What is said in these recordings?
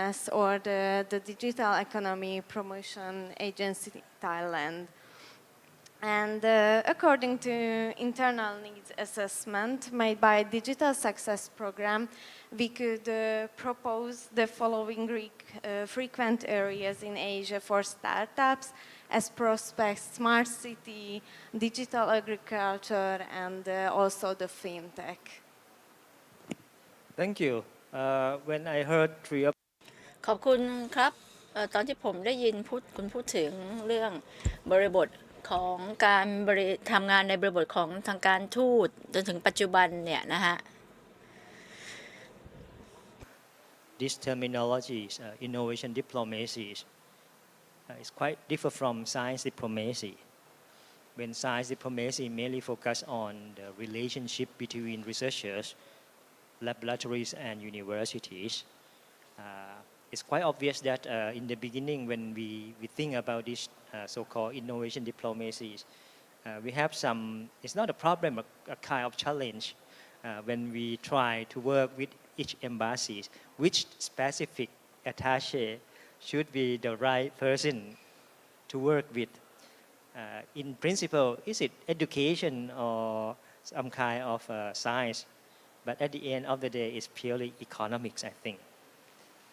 business or the Digital Economy Promotion Agency Thailand. And according to internal needs assessment made by Digital Success Program, we could propose the following frequent areas in Asia for startups as prospects: smart city, digital agriculture, and also the fintech. Thank you. When I heard three of ขอบคุณครับตอนที่ผมได้ยินคุณพูดถึงเรื่องบริบทของการทำงานในบริบทของทางการทูตจนถึงปัจจุบันเนี่ยนะฮะ these terminologies, innovation diplomacies, is quite different from science diplomacy. When science diplomacy mainly focus on the relationship between researchers, laboratories, and universities, it's quite obvious that in the beginning when we think about this so-called innovation diplomacies, we have some, it's not a problem, a kind of challenge when we try to work with each embassy, which specific attaché should be the right person to work with. In principle, is it education or some kind of science? But at the end of the day, it's purely economics, I think.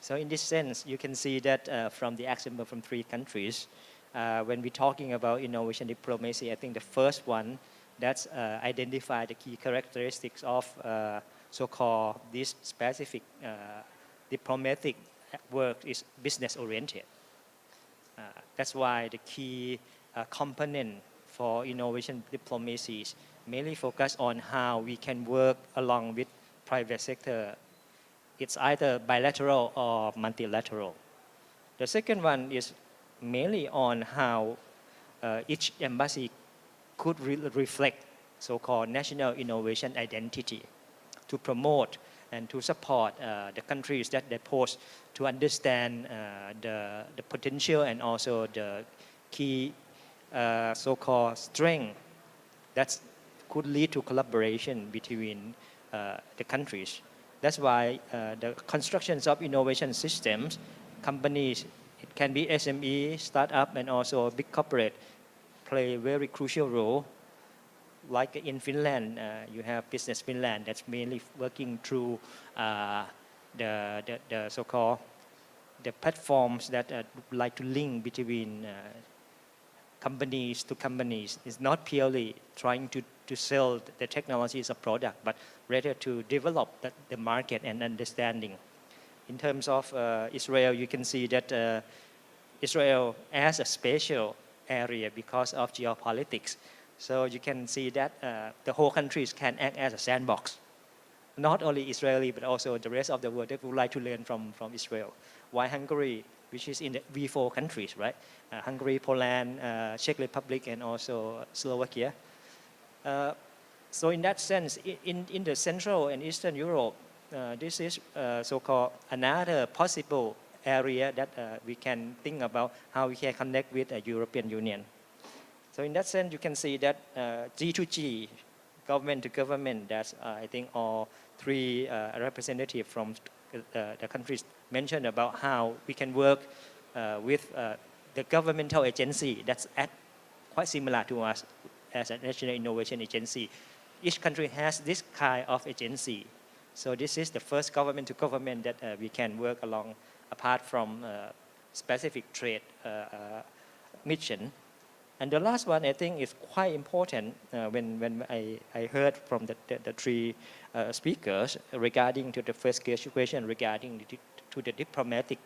So in this sense, you can see that from the example from three countries, when we're talking about innovation diplomacy, I think the first one that's identify the key characteristics of so-called this specific diplomatic work is business-oriented. That's why the key component for innovation diplomacies mainly focus on how we can work along with private sector. It's either bilateral or multilateral. The second one is mainly on how each embassy could reflect so-called national innovation identity to promote and to support the countries that they pose to understand the potential and also the key so-called strength that could lead to collaboration between the countries. That's why the constructions of innovation systems, companies, it can be SME, startup, and also big corporate, play a very crucial role. Like in Finland, you have Business Finland that's mainly working through the so-called the platforms that like to link between companies to companies. It's not purely trying to sell the technology as a product, but rather to develop the market and understanding. In terms of Israel, you can see that Israel has a special area because of geopolitics. So you can see that the whole countries can act as a sandbox. Not only Israeli, but also the rest of the world that would like to learn from Israel. Why Hungary, which is in the V4 countries, right? Hungary, Poland, Czech Republic, and also Slovakia. So in that sense, in the Central and Eastern Europe, this is so-called another possible area that we can think about how we can connect with the European Union. So in that sense, you can see that G2G, government to government, that's I think all three representatives from the countries mentioned about how we can work with the governmental agency that's quite similar to us as a national innovation agency. Each country has this kind of agency. So this is the first government to government that we can work along apart from specific trade mission. And the last one I think is quite important when I heard from the three speakers regarding to the first question regarding to the diplomatic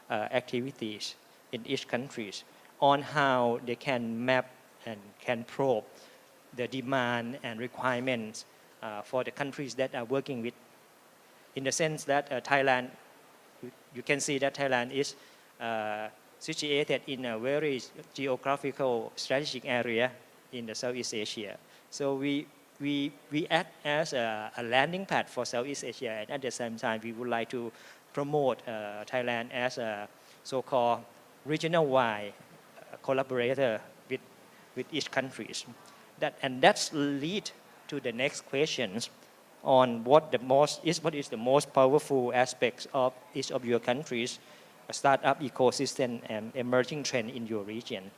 activities in each countries on how they can map and can probe the demand and requirements for the countries that are working with. In the sense that Thailand, you can see that Thailand is situated in a very geographical strategic area in the Southeast Asia. So we act as a landing pad for Southeast Asia, and at the same time we would like to promote Thailand as a so-called regional-wide collaborator with each countries. That's lead to the next questions. on what is the most powerful aspects of each of your countries, a startup ecosystem and emerging trend in your region.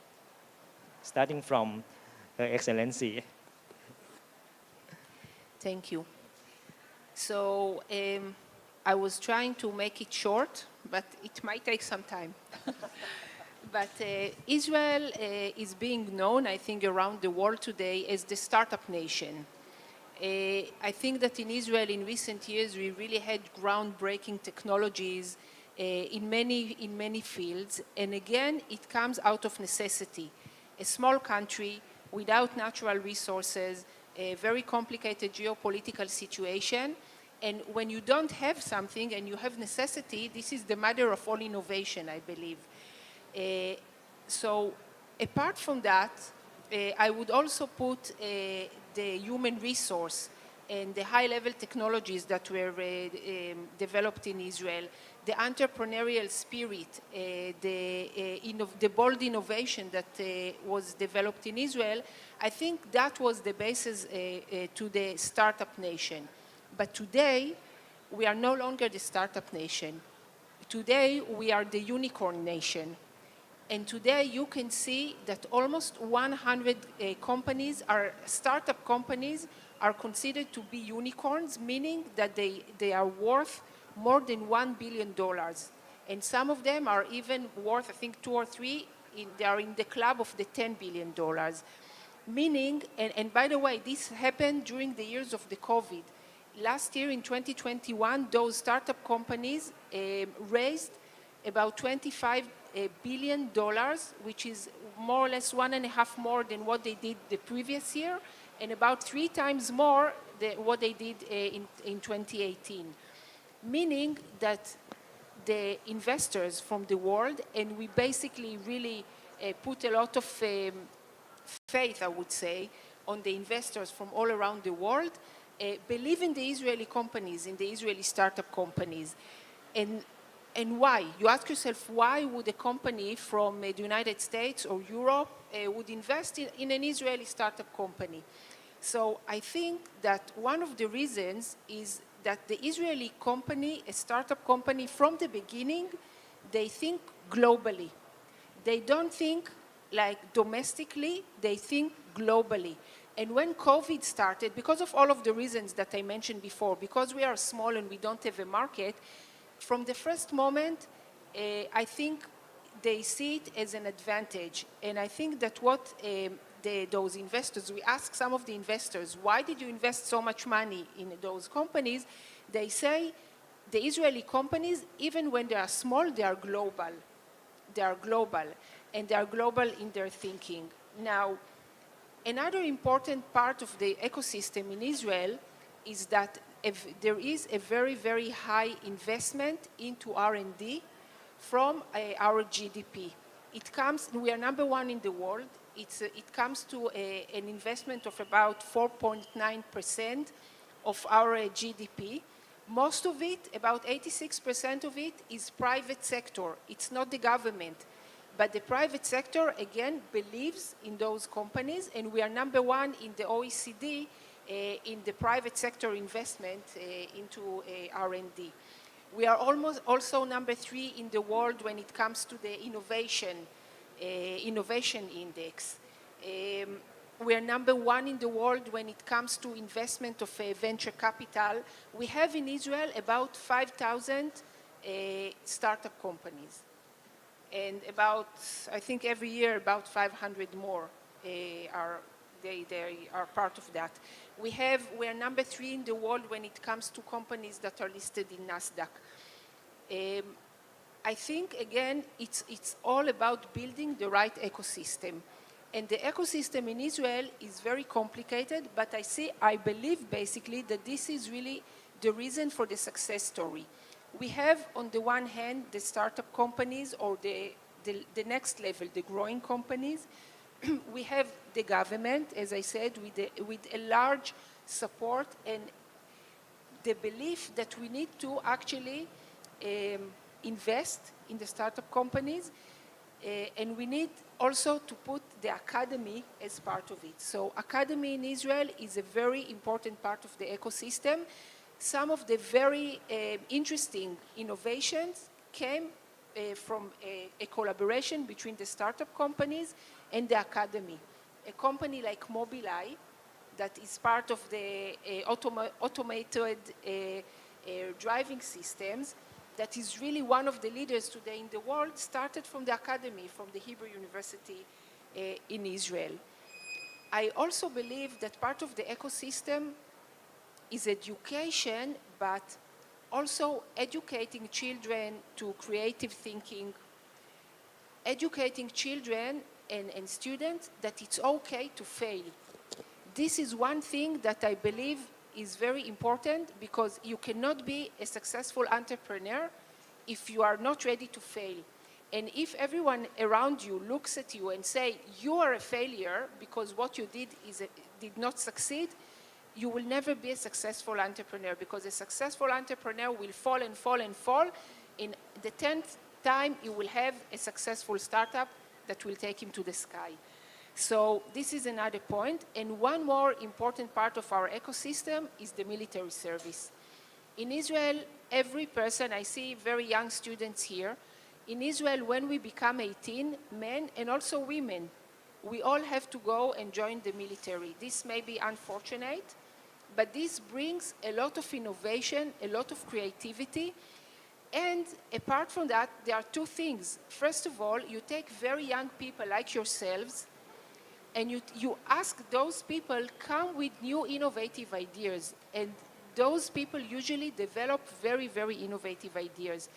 Starting from Her Excellency. Thank you. So I was trying to make it short, but it might take some time. But Israel is being known, I think, around the world today as the startup nation. I think that in Israel in recent years we really had groundbreaking technologies in many fields, and again it comes out of necessity. A small country without natural resources, a very complicated geopolitical situation, and when you don't have something and you have necessity, this is the mother of all innovation, I believe. So apart from that, I would also put the human resource and the high-level technologies that were developed in Israel, the entrepreneurial spirit, the bold innovation that was developed in Israel, I think that was the basis to the startup nation. But today, we are no longer the startup nation. Today, we are the unicorn nation. And today, you can see that almost 100 startup companies are considered to be unicorns, meaning that they are worth more than $1 billion. And some of them are even worth, I think, 2 or 3, they are in the club of the $10 billion. Meaning, and by the way, this happened during the years of the COVID. Last year in 2021, those startup companies raised about $25 billion, which is more or less 1.5 more than what they did the previous year, and about 3 times more than what they did in 2018. Meaning that the investors from the world, and we basically really put a lot of faith, I would say, on the investors from all around the world, believe in the Israeli companies, in the Israeli startup companies. And why? You ask yourself, why would a company from the United States or Europe would invest in an Israeli startup company? So I think that one of the reasons is that the Israeli company, a startup company, from the beginning, they think globally. They don't think like domestically, they think globally. And when COVID started, because of all of the reasons that I mentioned before, because we are small and we don't have a market, from the first moment, I think they see it as an advantage. And I think that what those investors, we ask some of the investors, why did you invest so much money in those companies? They say the Israeli companies, even when they are small, they are global. They are global, and they are global in their thinking. Now, another important part of the ecosystem in Israel is that there is a very, very high investment into R&D from our GDP. We are number 1 in the world. It comes to an investment of about 4.9% of our GDP. Most of it, about 86% of it, is private sector. It's not the government. But the private sector, again, believes in those companies, and we are number 1 in the OECD in the private sector investment into R&D. We are also number 3 in the world when it comes to the innovation index. We are number 1 in the world when it comes to investment of venture capital. We have in Israel about 5,000 startup companies. And about, I think every year, about 500 more are part of that. We are number 3 in the world when it comes to companies that are listed in NASDAQ. I think, again, it's all about building the right ecosystem. And the ecosystem in Israel is very complicated, but I believe basically that this is really the reason for the success story. We have, on the one hand, the startup companies or the next level, the growing companies. We have the government, as I said, with a large support and the belief that we need to actually invest in the startup companies. And we need also to put the academy as part of it. So academy in Israel is a very important part of the ecosystem. Some of the very interesting innovations came from a collaboration between the startup companies and the academy. A company like Mobileye, that is part of the automated driving systems, that is really one of the leaders today in the world, started from the academy, from the Hebrew University in Israel. I also believe that part of the ecosystem is education, but also educating children to creative thinking, educating children and students that it's okay to fail. This is one thing that I believe is very important, because you cannot be a successful entrepreneur if you are not ready to fail. And if everyone around you looks at you and say, you are a failure because what you did did not succeed, you will never be a successful entrepreneur, because a successful entrepreneur will fall and fall and fall. In the 10th time, he will have a successful startup that will take him to the sky. So this is another point. And one more important part of our ecosystem is the military service. In Israel, every person, I see very young students here, in Israel, when we become 18, men and also women, we all have to go and join the military. This may be unfortunate, but this brings a lot of innovation, a lot of creativity. And apart from that, there are two things. First of all, you take very young people like yourselves, and you ask those people, come with new innovative ideas. And those people usually develop very, very innovative ideas.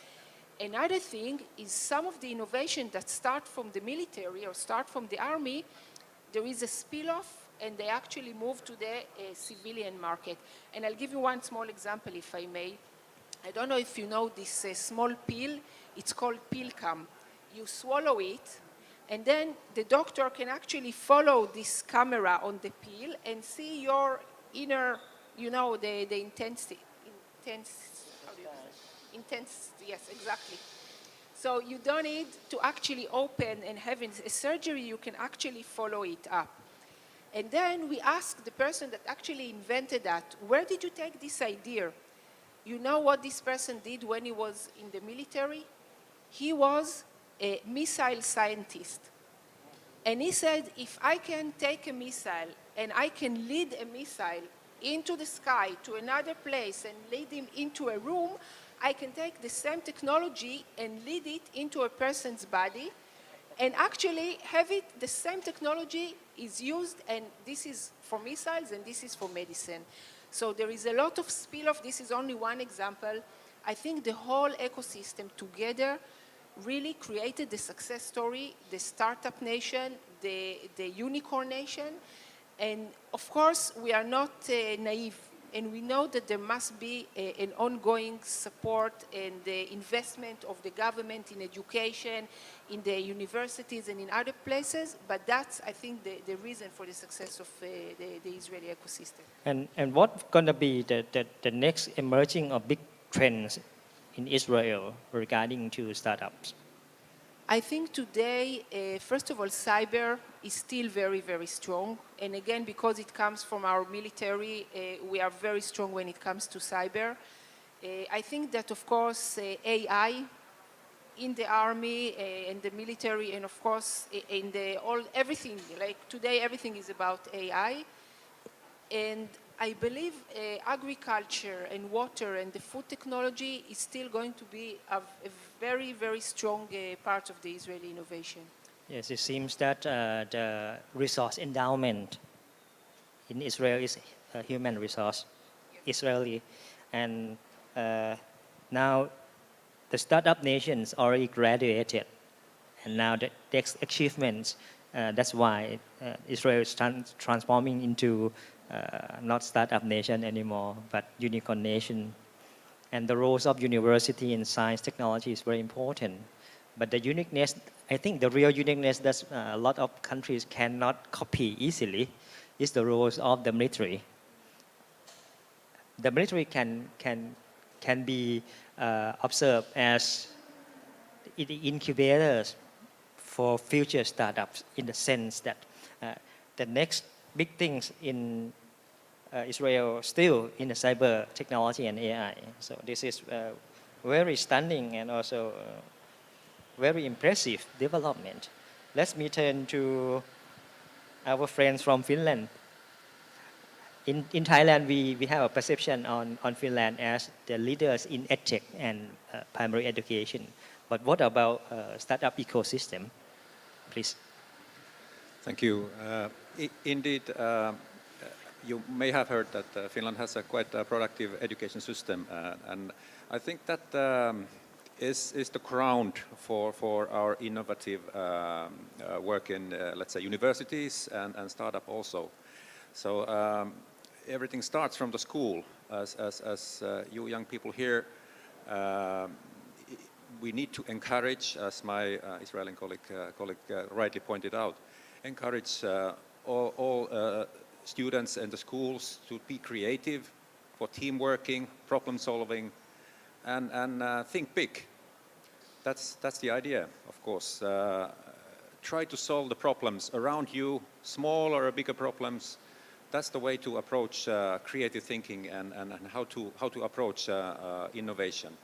Another thing is some of the innovation that start from the military or start from the army, there is a spill-off, and they actually move to the civilian market. And I'll give you one small example, if I may. I don't know if you know this small pill. It's called Pilcam. You swallow it, and then the doctor can actually follow this camera on the pill and see your inner, you know, the intensity. Intense, yes, exactly. So you don't need to actually open and have a surgery. You can actually follow it up. And then we ask the person that actually invented that, where did you take this idea? You know what this person did when he was in the military? He was a missile scientist. And he said, if I can take a missile and I can lead a missile into the sky to another place and lead him into a room, I can take the same technology and lead it into a person's body, and actually have it, the same technology is used, and this is for missiles and this is for medicine. So there is a lot of spill-off. This is only one example. I think the whole ecosystem together really created the success story, the startup nation, the unicorn nation. And of course, we are not naive. And we know that there must be an ongoing support and the investment of the government in education, in the universities and in other places. But that's, I think, the reason for the success of the Israeli ecosystem. And what's going to be the next emerging or big trends in Israel regarding to startups? I think today, first of all, cyber is still very, very strong. And again, because it comes from our military, we are very strong when it comes to cyber. I think that, of course, AI in the army and the military, and of course, in everything, like today, everything is about AI. And I believe agriculture and water and the food technology is still going to be a very, very strong part of the Israeli innovation. Yes, it seems that the resource endowment in Israel is a human resource, Israeli. And now the startup nations already graduated. And now the next achievements, that's why Israel is transforming into not startup nation anymore, but unicorn nation. And the roles of university in science technology is very important. But the uniqueness, I think the real uniqueness that a lot of countries cannot copy easily is the roles of the military. The military can be observed as the incubators for future startups in the sense that the next big things in Israel still in the cyber technology and AI. So this is very stunning and also very impressive development. Let me turn to our friends from Finland. In Thailand, we have a perception on Finland as the leaders in edtech and primary education. But what about startup ecosystem? Please. Thank you. Indeed, you may have heard that Finland has a quite productive education system, and I think that is the ground for our innovative work in, let's say, universities and startup also. So everything starts from the school. As you young people here, we need to encourage, as my Israeli colleague rightly pointed out, encourage all students in the schools to be creative, for team working, problem solving, and think big. That's the idea, of course. Try to solve the problems around you, small or bigger problems. That's the way to approach creative thinking and how to approach innovation.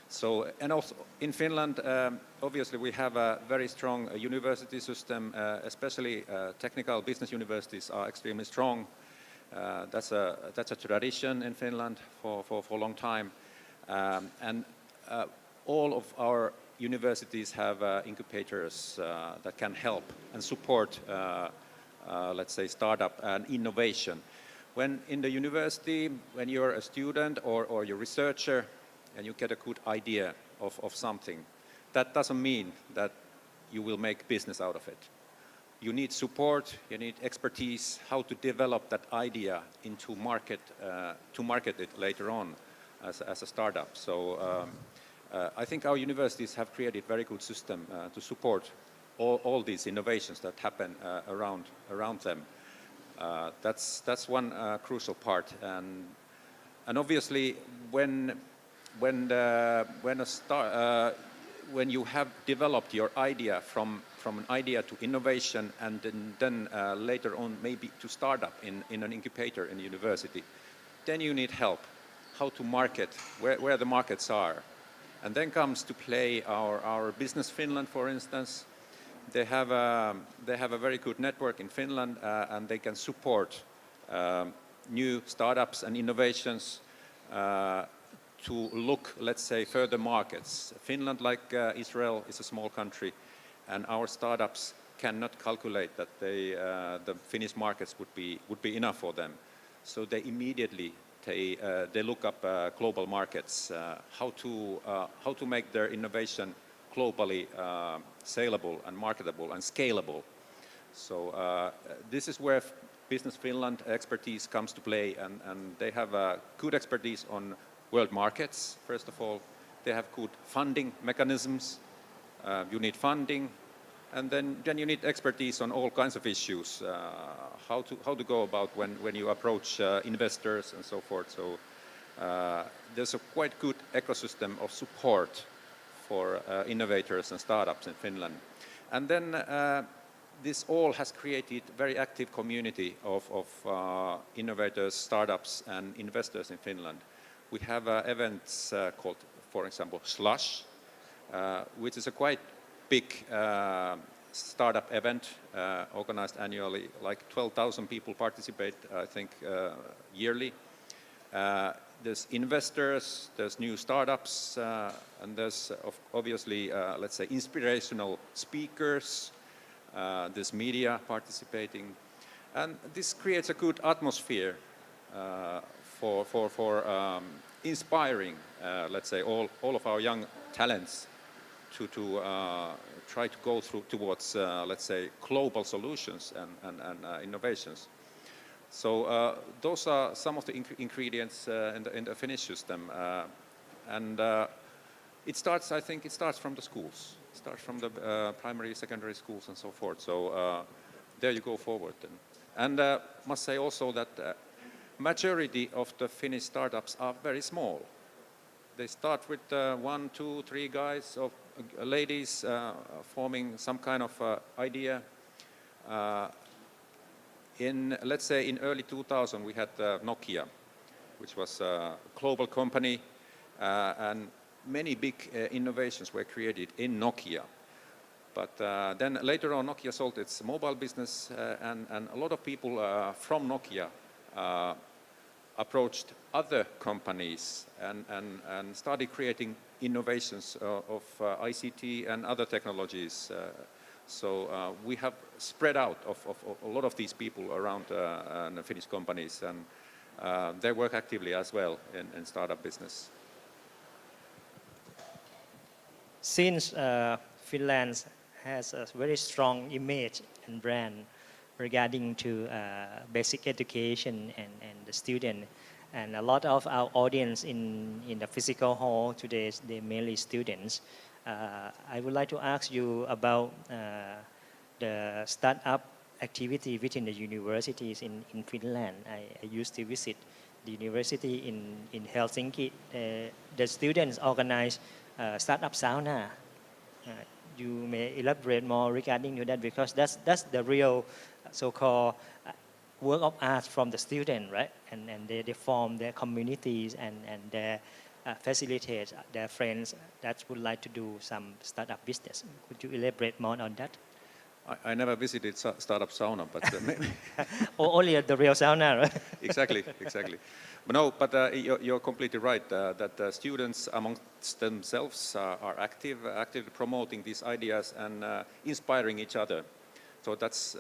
So, and also in Finland, obviously we have a very strong university system, especially technical business universities are extremely strong. That's a tradition in Finland for a long time. And all of our universities have incubators that can help and support, let's say, startup and innovation. When in the university, when you're a student or you're a researcher, and you get a good idea of something, that doesn't mean that you will make business out of it. You need support, you need expertise, how to develop that idea into market, to market it later on as a startup. So I think our universities have created very good system to support all these innovations that happen around them. That's one crucial part, and obviously when you have developed your idea from an idea to innovation and then later on maybe to startup in an incubator in a university, then you need help how to market, where the markets are. And then comes to play our Business Finland, for instance. They have a very good network in Finland and they can support new startups and innovations to look, let's say, further markets. Finland, like Israel, is a small country, and our startups cannot calculate that the Finnish markets would be enough for them. So they immediately they look up global markets, how to make their innovation globally saleable and marketable and scalable. So this is where Business Finland expertise comes to play, and they have good expertise on world markets. First of all, they have good funding mechanisms. You need funding, and then you need expertise on all kinds of issues. How to go about when you approach investors and so forth. So there's a quite good ecosystem of support for innovators and startups in Finland. And then this all has created very active community of innovators, startups, and investors in Finland. We have events called, for example, Slush, which is a quite big startup event organized annually. Like 12,000 people participate, I think, yearly. There's investors, there's new startups, and there's obviously, let's say, inspirational speakers. There's media participating. And this creates a good atmosphere for inspiring, let's say, all of our young talents to try to go towards, let's say, global solutions and innovations. So those are some of the ingredients in the Finnish system, and it starts. I think it starts from the schools. It starts from the primary, secondary schools, and so forth. So there you go forward. And must say also that majority of the Finnish startups are very small. They start with 1, 2, 3 guys or ladies forming some kind of idea. Let's say in early 2000 we had Nokia, which was a global company, and many big innovations were created in Nokia. But then later on Nokia sold its mobile business, and a lot of people from Nokia approached other companies and started creating innovations of ICT and other technologies. So we have spread out of a lot of these people around the Finnish companies, and they work actively as well in startup business. Since Finland has a very strong image and brand regarding to basic education and the student, and a lot of our audience in the physical hall today, they're mainly students. I would like to ask you about the startup activity within the universities in Finland. I used to visit the university in Helsinki. The students organize startup sauna. You may elaborate more regarding to that, because that's the real so-called work of art from the student, right? And they form their communities and they facilitate their friends that would like to do some startup business. Could you elaborate more on that? I never visited startup sauna, but maybe Only the real sauna, right? exactly. But no, but you're completely right that the students amongst themselves are actively promoting these ideas and inspiring each other. So that's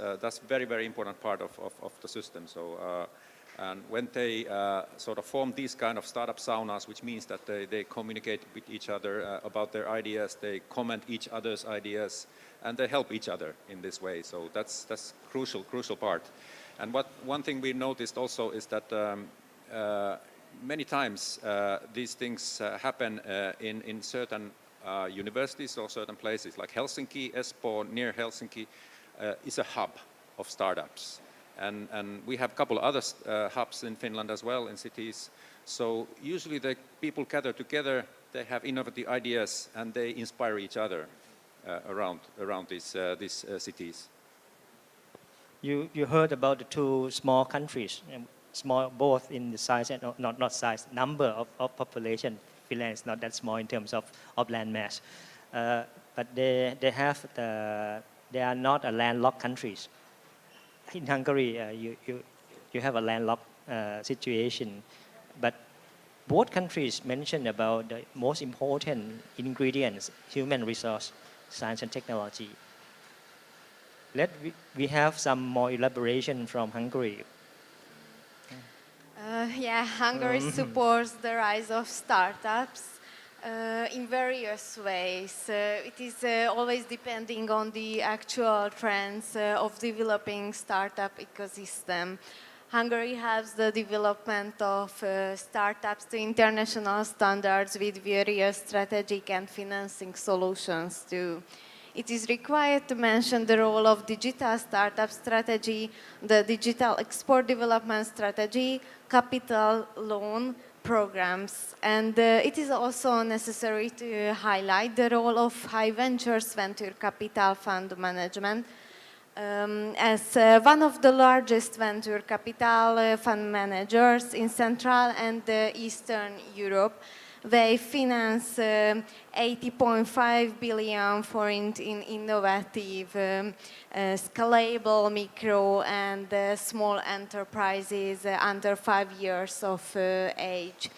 very, very important part of the system. So and when they sort of form these kind of startup saunas, which means that they communicate with each other about their ideas, they comment each other's ideas, and they help each other in this way. So that's crucial part. And one thing we noticed also is that many times these things happen in certain universities or certain places, like Helsinki, Espoo, near Helsinki, is a hub of startups. And we have a couple of other hubs in Finland as well, in cities. So usually the people gather together, they have innovative ideas, and they inspire each other around these cities. You heard about the two small countries, small both in the size and not size, number of population. Finland is not that small in terms of land mass, but they are not a landlocked countries. In Hungary, you have a landlocked situation, but both countries mentioned about the most important ingredients: human resource, science and technology. We have some more elaboration from Hungary. Hungary supports the rise of startups in various ways. It is always depending on the actual trends of developing startup ecosystem. Hungary has the development of startups to international standards with various strategic and financing solutions too. It is required to mention the role of digital startup strategy, the digital export development strategy, capital loan programs. And it is also necessary to highlight the role of high ventures venture capital fund management. As one of the largest venture capital fund managers in Central and Eastern Europe, they finance 80.5 billion forint in innovative, scalable micro and small enterprises under 5 years of age.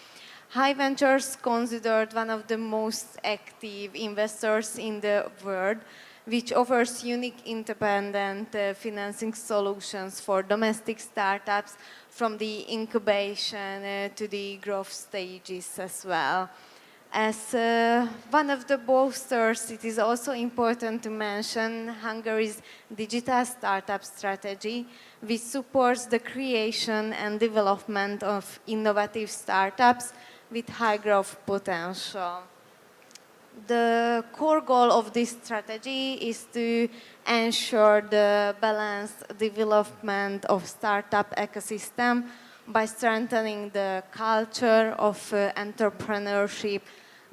High Ventures considered one of the most active investors in the world, which offers unique independent financing solutions for domestic startups from the incubation to the growth stages as well. As one of the boosters, it is also important to mention Hungary's digital startup strategy, which supports the creation and development of innovative startups with high growth potential. The core goal of this strategy is to ensure the balanced development of startup ecosystem by strengthening the culture of entrepreneurship,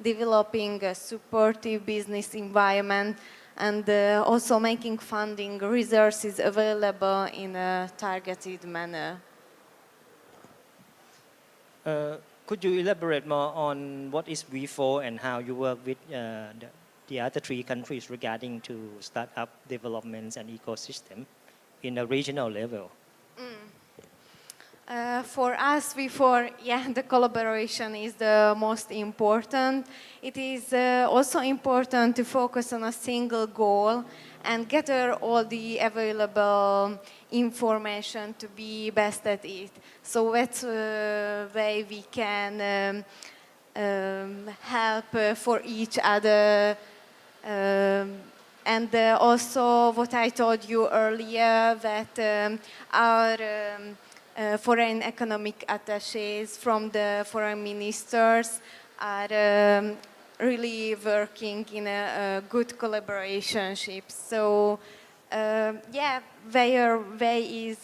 developing a supportive business environment, and also making funding resources available in a targeted manner. Could you elaborate more on what is V4 and how you work with the other three countries regarding to startup developments and ecosystem in a regional level? For us, the collaboration is the most important. It is also important to focus on a single goal and gather all the available information to be best at it. So that's way we can help for each other. And also what I told you earlier, that our foreign economic attaches from the foreign ministers are really working in a good collaboration. So their way is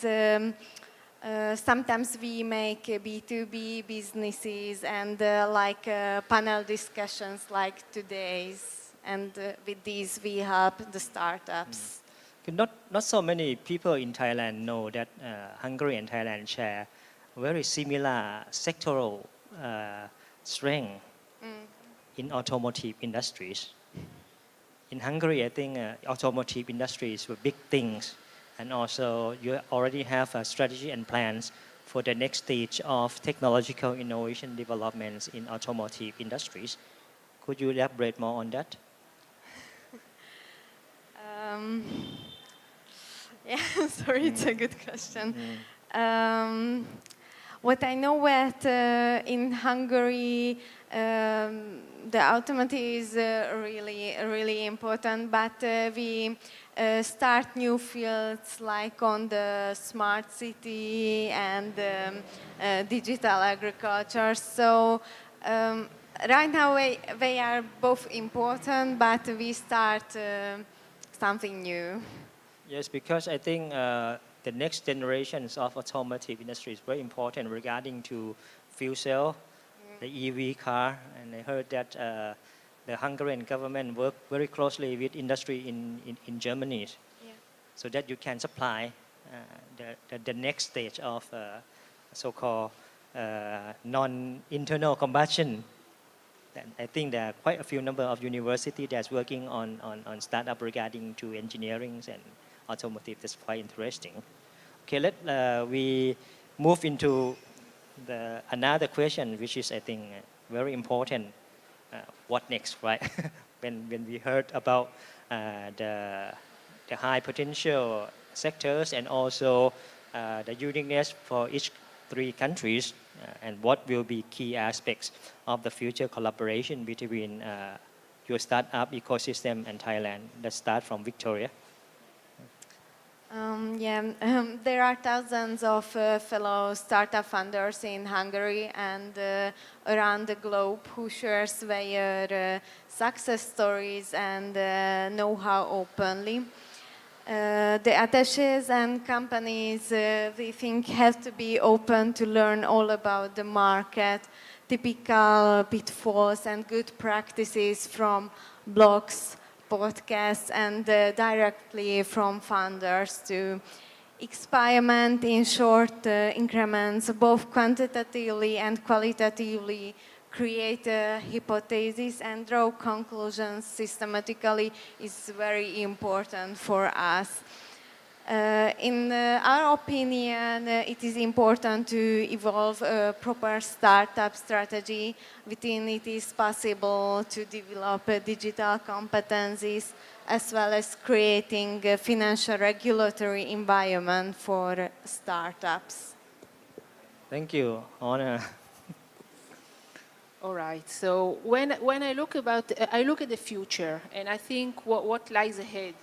sometimes we make B2B businesses and like panel discussions like today's, and with these we help the startups. Not so many people in Thailand know that Hungary and Thailand share very similar sectoral strength in automotive industries. In Hungary, I think automotive industries were big things, and also you already have a strategy and plans for the next stage of technological innovation developments in automotive industries. Could you elaborate more on that? Sorry, it's a good question. What I know that in Hungary, the automotive is really important, but we start new fields like on the smart city and digital agriculture. So right now they are both important, but we start something new. Yes, because I think the next generations of automotive industry is very important regarding to fuel cell, the EV car, and I heard that the Hungarian government work very closely with industry in Germany, so that you can supply the next stage of so-called non-internal combustion. And I think there are quite a few number of universities that's working on startup regarding to engineering and automotive. That's quite interesting. Okay, we move into another question, which is I think very important. What next, right? when we heard about the high potential sectors and also the uniqueness for each three countries, and what will be key aspects of the future collaboration between your startup ecosystem and Thailand. Let's start from Victoria. There are thousands of fellow startup funders in Hungary and around the globe who share their success stories and know-how openly. The attaches and companies, we think, have to be open to learn all about the market, typical pitfalls and good practices from blogs, podcasts, and directly from founders to experiment in short increments, both quantitatively and qualitatively, create a hypothesis and draw conclusions systematically is very important for us. In our opinion, it is important to evolve a proper startup strategy. Within it is possible to develop digital competencies as well as creating a financial regulatory environment for startups. Thank you, Honor. All right. So when I look at the future, and I think what lies ahead.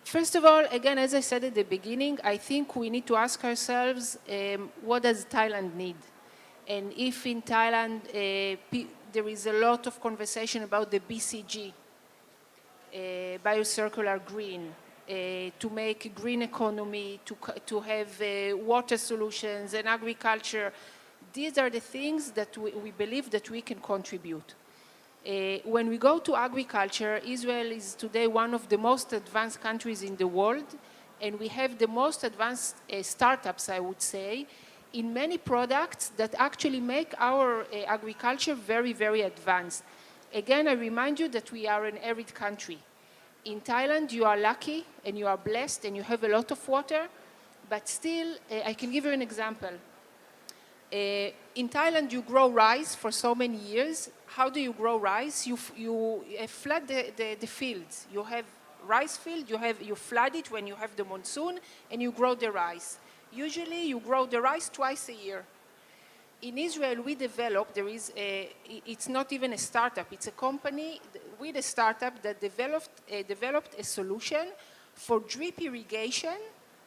First of all, again, as I said at the beginning, I think we need to ask ourselves, what does Thailand need? And if in Thailand there is a lot of conversation about the BCG, biocircular green, to make a green economy, to have water solutions and agriculture. These are the things that we believe that we can contribute. When we go to agriculture, Israel is today one of the most advanced countries in the world, and we have the most advanced startups, I would say, in many products that actually make our agriculture very, very advanced. Again, I remind you that we are an arid country. In Thailand, you are lucky and you are blessed and you have a lot of water, but still, I can give you an example. In Thailand, you grow rice for so many years. How do you grow rice? You flood the fields. You have rice field, you flood it when you have the monsoon, and you grow the rice. Usually, you grow the rice twice a year. In Israel, we developed, it's not even a startup, it's a company with a startup that developed a solution for drip irrigation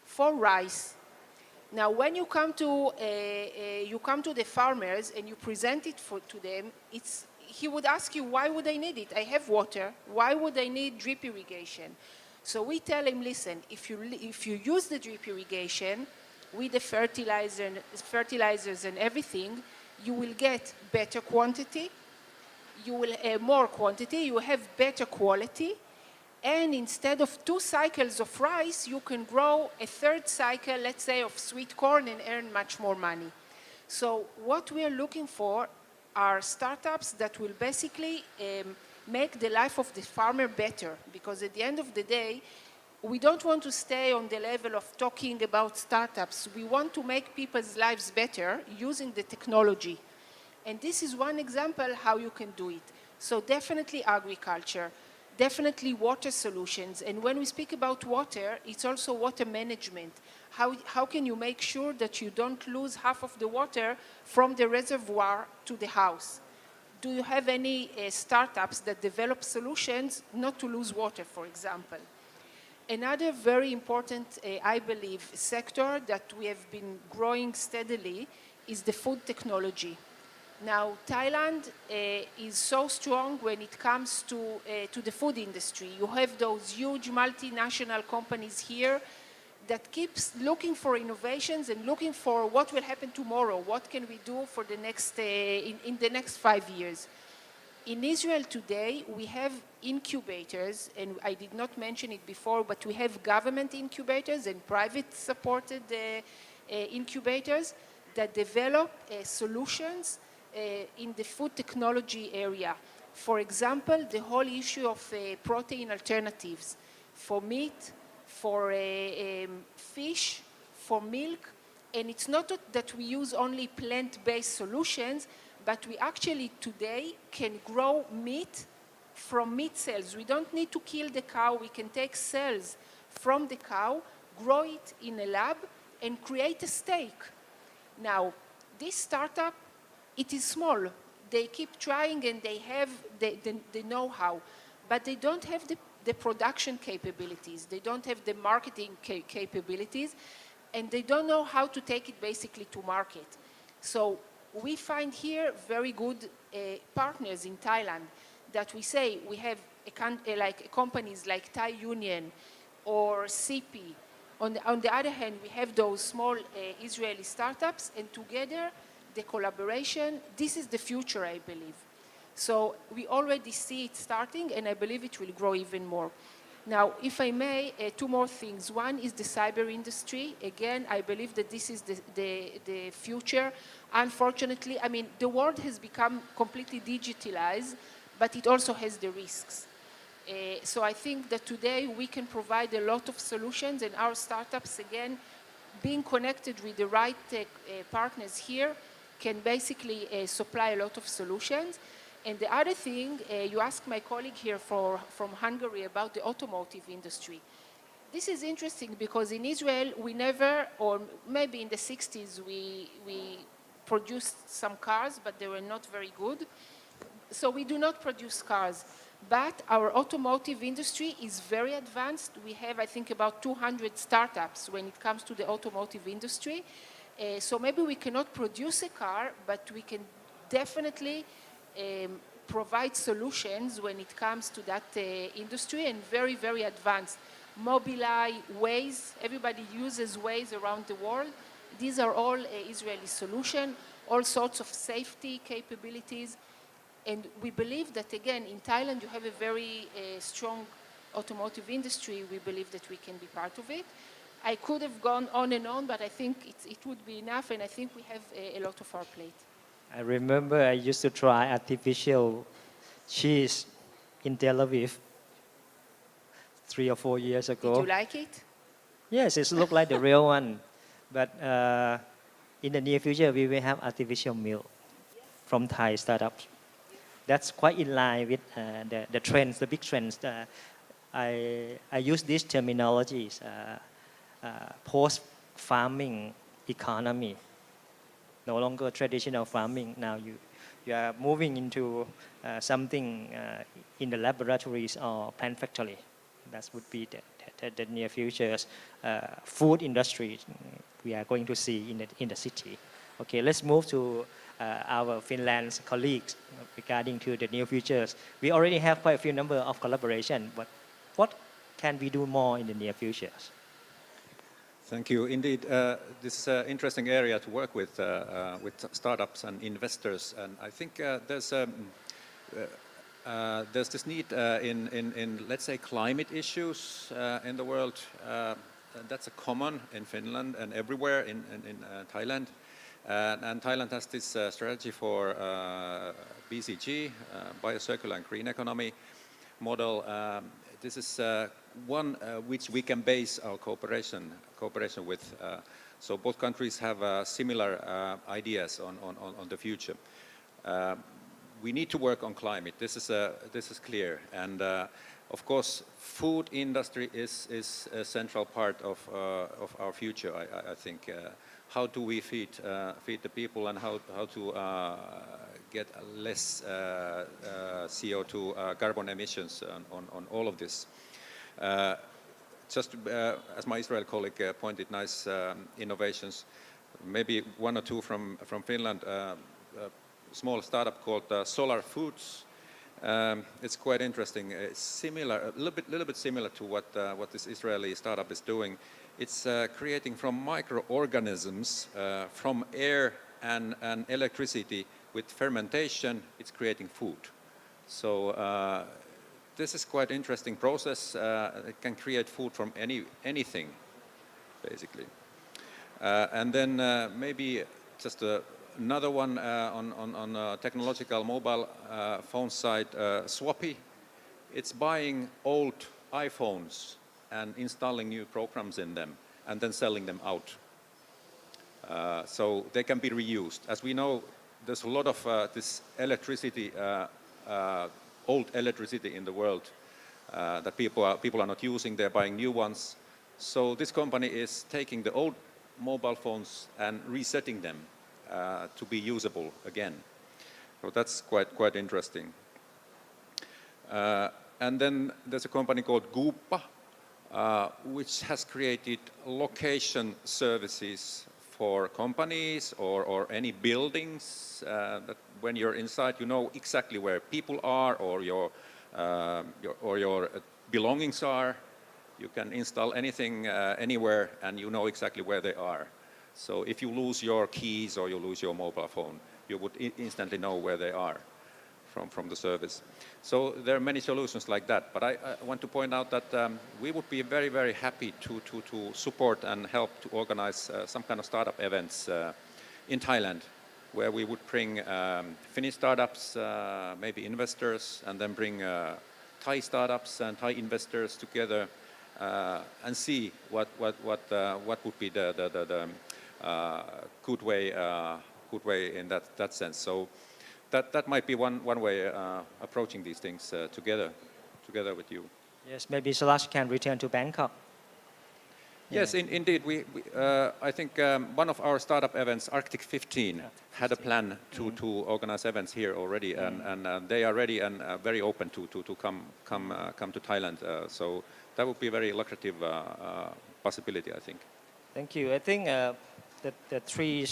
for rice. Now, when you come to the farmers and you present it to them, he would ask you, why would I need it? I have water. Why would I need drip irrigation? So we tell him, listen, if you use the drip irrigation with the fertilizers and everything, you will get better quantity, you will have more quantity, you will have better quality, and instead of 2 cycles of rice, you can grow a 3rd cycle, let's say, of sweet corn and earn much more money. So what we are looking for are startups that will basically make the life of the farmer better, because at the end of the day, we don't want to stay on the level of talking about startups. We want to make people's lives better using the technology. And this is one example how you can do it. So definitely agriculture, definitely water solutions. And when we speak about water, it's also water management. How can you make sure that you don't lose half of the water from the reservoir to the house? Do you have any startups that develop solutions not to lose water, for example? Another very important, I believe, sector that we have been growing steadily is the food technology. Now, Thailand is so strong when it comes to the food industry. You have those huge multinational companies here that keeps looking for innovations and looking for what will happen tomorrow. What can we do for the next, in the next 5 years? In Israel today, we have incubators, and I did not mention it before, but we have government incubators and private-supported incubators that develop solutions in the food technology area. For example, the whole issue of protein alternatives for meat, for fish, for milk, and it's not that we use only plant-based solutions, but we actually today can grow meat from meat cells. We don't need to kill the cow. We can take cells from the cow, grow it in a lab, and create a steak. Now, this startup, it is small. They keep trying and they have the know-how, but they don't have the production capabilities. They don't have the marketing capabilities, and they don't know how to take it basically to market. So we find here very good partners in Thailand that we say we have like companies like Thai Union or CP. On the other hand, we have those small Israeli startups, and together, the collaboration, this is the future, I believe. So we already see it starting, and I believe it will grow even more. Now, if I may, 2 more things. One is the cyber industry. Again, I believe that this is the future. Unfortunately, I mean, the world has become completely digitalized, but it also has the risks. So I think that today we can provide a lot of solutions, and our startups, again, being connected with the right partners here, can basically supply a lot of solutions. And the other thing, you asked my colleague here from Hungary about the automotive industry. This is interesting because in Israel, we never, or maybe in the 60s, we produced some cars, but they were not very good. So we do not produce cars. But our automotive industry is very advanced. We have, I think, about 200 startups when it comes to the automotive industry. So maybe we cannot produce a car, but we can definitely provide solutions when it comes to that industry, and very, very advanced. Mobileye, Waze, everybody uses Waze around the world. These are all Israeli solutions, all sorts of safety capabilities. And we believe that, again, in Thailand, you have a very strong automotive industry. We believe that we can be part of it. I could have gone on and on, but I think it would be enough, and I think we have a lot of our plate. I remember I used to try artificial cheese in Tel Aviv 3 or 4 years ago. Did you like it? Yes, it looked like the real one. But in the near future, we will have artificial milk from Thai startups. That's quite in line with the trends, the big trends. I use these terminologies, post-farming economy. No longer traditional farming. Now you are moving into something in the laboratories or plant factory. That would be the near future's food industry we are going to see in the city. Okay, let's move to our Finland's colleagues regarding to the near futures. We already have quite a few number of collaboration, but what can we do more in the near futures? Thank you. Indeed, this is an interesting area to work with startups and investors. And I think there's this need in, let's say, climate issues in the world. That's a common in Finland and everywhere in Thailand. And Thailand has this strategy for BCG, biocircular and green economy model. This is one which we can base our cooperation with. So both countries have similar ideas on the future. We need to work on climate. This is clear. And of course, food industry is a central part of our future. I think. How do we feed the people, and how to get less CO2 carbon emissions on all of this? Just as my Israel colleague pointed, nice innovations. Maybe one or two from Finland. A small startup called Solar Foods. It's quite interesting. It's similar, a little bit similar to what this Israeli startup is doing. It's creating from microorganisms, from air and electricity with fermentation. It's creating food. So this is quite interesting process. It can create food from anything, basically. And then maybe just another one on technological mobile phone side, Swappy. It's buying old iPhones and installing new programs in them and then selling them out. So they can be reused. As we know, there's a lot of this electricity, old electricity in the world that people are not using. They're buying new ones. So this company is taking the old mobile phones and resetting them to be usable again. So that's quite interesting. And then there's a company called Gooppa, which has created location services for companies or any buildings that when you're inside, you know exactly where people are or your belongings are. You can install anything anywhere, and you know exactly where they are. So if you lose your keys or you lose your mobile phone, you would instantly know where they are from the service. So there are many solutions like that. But I want to point out that we would be very, very happy to support and help to organize some kind of startup events in Thailand, where we would bring Finnish startups, maybe investors, and then bring Thai startups and Thai investors together and see what would be the good way in that sense. So that might be one way approaching these things together with you. Yes, maybe Salash can return to Bangkok. Yes, indeed. I think one of our startup events, Arctic 15, had a plan to organize events here already, and they are ready and very open to come to Thailand. So that would be a very lucrative possibility, I think. Thank you. I think the three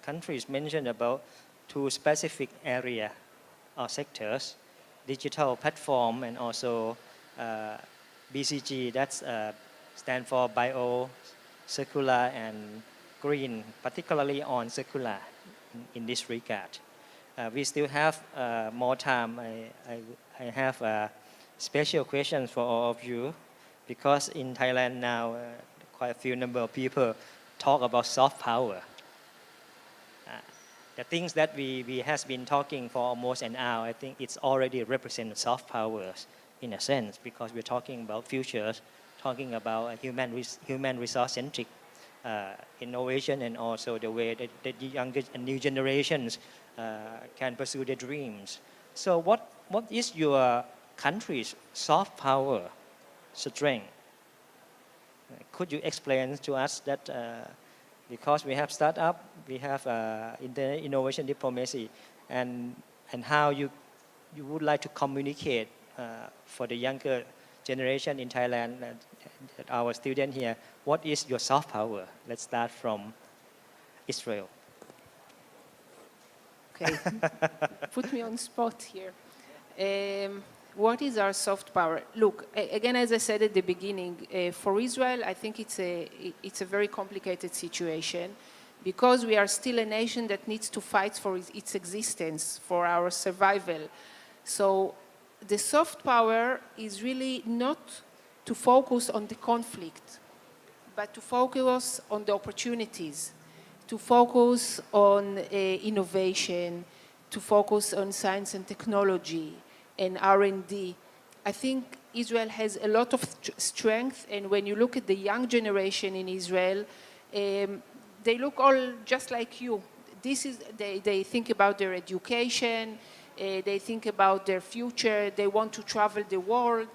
countries mentioned about two specific area or sectors: digital platform and also BCG, that's stand for bio, circular and green, particularly on circular in this regard. We still have more time. I have special questions for all of you because in Thailand now quite a few number of people talk about soft power. The things that we has been talking for almost an hour, I think it's already represent soft powers in a sense because we're talking about futures, talking about human resource centric innovation and also the way that the younger and new generations can pursue their dreams. So what is your country's soft power strength? Could you explain to us that because we have startup, we have innovation diplomacy, and how you would like to communicate for the younger generation in Thailand, our student here, what is your soft power? Let's start from Israel. Okay, put me on spot here. What is our soft power? Look, again, as I said at the beginning, for Israel, I think it's a very complicated situation because we are still a nation that needs to fight for its existence, for our survival. So the soft power is really not to focus on the conflict, but to focus on the opportunities, to focus on innovation, to focus on science and technology, and R&D. I think Israel has a lot of strength, and when you look at the young generation in Israel, they look all just like you. They think about their education, they think about their future, they want to travel the world,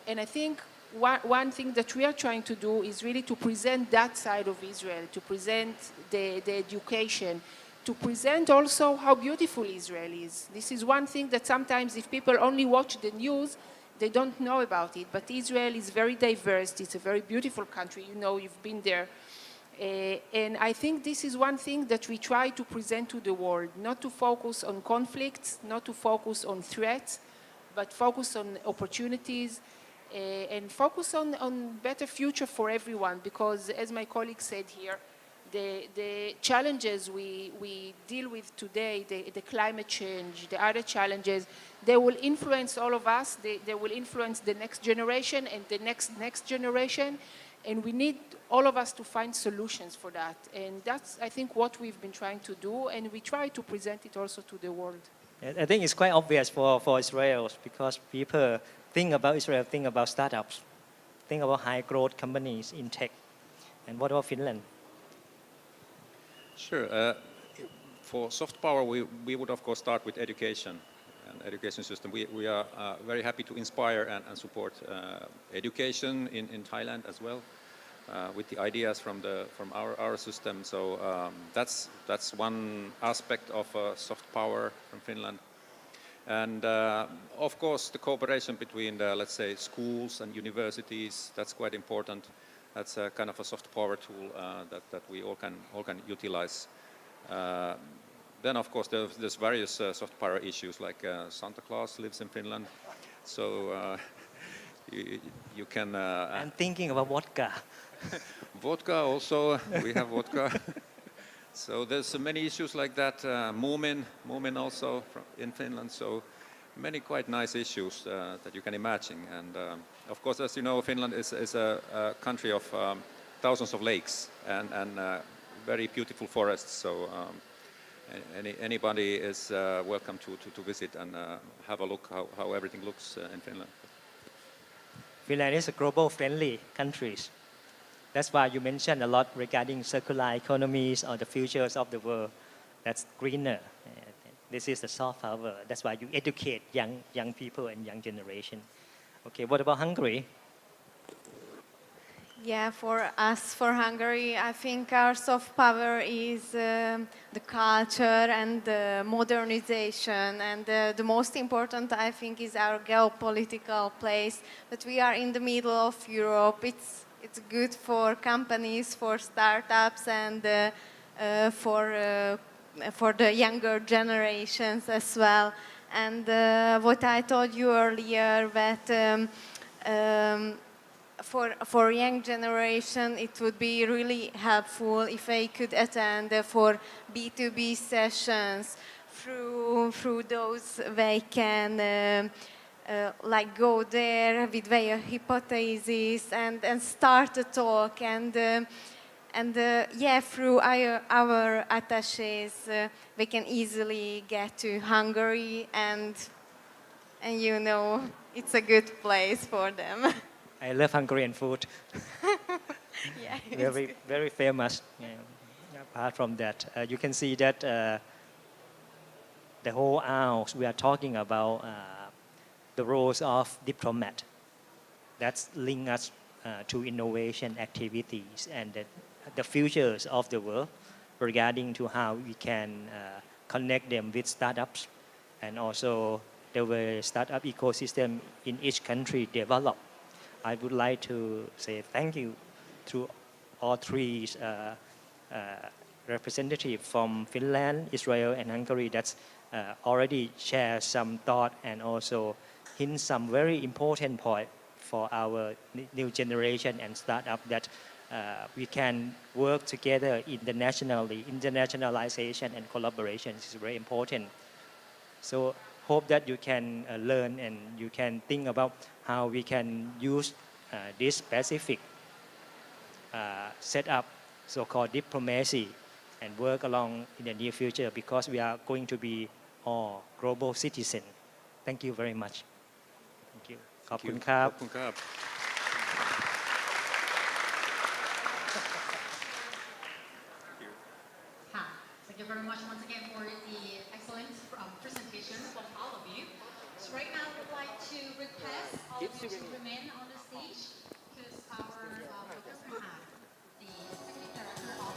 and I think one thing that we are trying to do is really to present that side of Israel, to present the education, to present also how beautiful Israel is. This is one thing that sometimes if people only watch the news, they don't know about it. But Israel is very diverse. It's a very beautiful country. You know, you've been there. And I think this is one thing that we try to present to the world, not to focus on conflicts, not to focus on threats, but focus on opportunities and focus on better future for everyone. Because as my colleague said here, the challenges we deal with today, the climate change, the other challenges, they will influence all of us. They will influence the next generation and the next generation. And we need all of us to find solutions for that. And that's, I think, what we've been trying to do. And we try to present it also to the world. I think it's quite obvious for Israel because people think about Israel, think about startups, think about high growth companies in tech. And what about Finland? Sure. For soft power, we would of course start with education and education system. We are very happy to inspire and support education in Thailand as well with the ideas from our system. So that's one aspect of soft power from Finland. And of course, the cooperation between let's say schools and universities, that's quite important. That's a kind of a soft power tool that we all can utilize. Then, of course, there's various soft power issues like Santa Claus lives in Finland, so you can. I'm thinking about vodka. Vodka also, we have vodka. So there's many issues like that. Moomin also in Finland. So many quite nice issues that you can imagine. And of course, as you know, Finland is a country of thousands of lakes and very beautiful forests. So anybody is welcome to visit and have a look how everything looks in Finland. Finland is a global friendly country. That's why you mentioned a lot regarding circular economies or the futures of the world. That's greener. This is the soft power. That's why you educate young people and young generation. Okay, what about Hungary? Yeah, for us, for Hungary, I think our soft power is the culture and the modernization. And the most important, I think, is our geopolitical place. But we are in the middle of Europe. It's good for companies, for startups, and for the younger generations as well. And what I told you earlier, that for young generation, it would be really helpful if they could attend for B2B sessions. Through those, they can like go there with their hypotheses and start a talk and yeah, through our attaches, we can easily get to Hungary and you know, it's a good place for them. I love Hungarian food. Yeah, Very, very famous. Apart from that, you can see that the whole hour we are talking about the roles of diplomat. That's link us to innovation activities and the futures of the world regarding to how we can connect them with startups and also the way startup ecosystem in each country develop. I would like to say thank you to all three representatives from Finland, Israel, and Hungary that's already share some thought and also hint some very important point for our new generation and startup that we can work together internationally. Internationalization and collaboration is very important. So hope that you can learn and you can think about how we can use this specific setup, so-called diplomacy, and work along in the near future because we are going to be all global citizens. Thank you very much. Thank you. ขอบคุณครับ ขอบคุณครับ Thank you very much once again for the excellent presentation from all of you. So right now, we'd like to request all of you to remain on the stage because our Dr. Mahat, the Executive Director of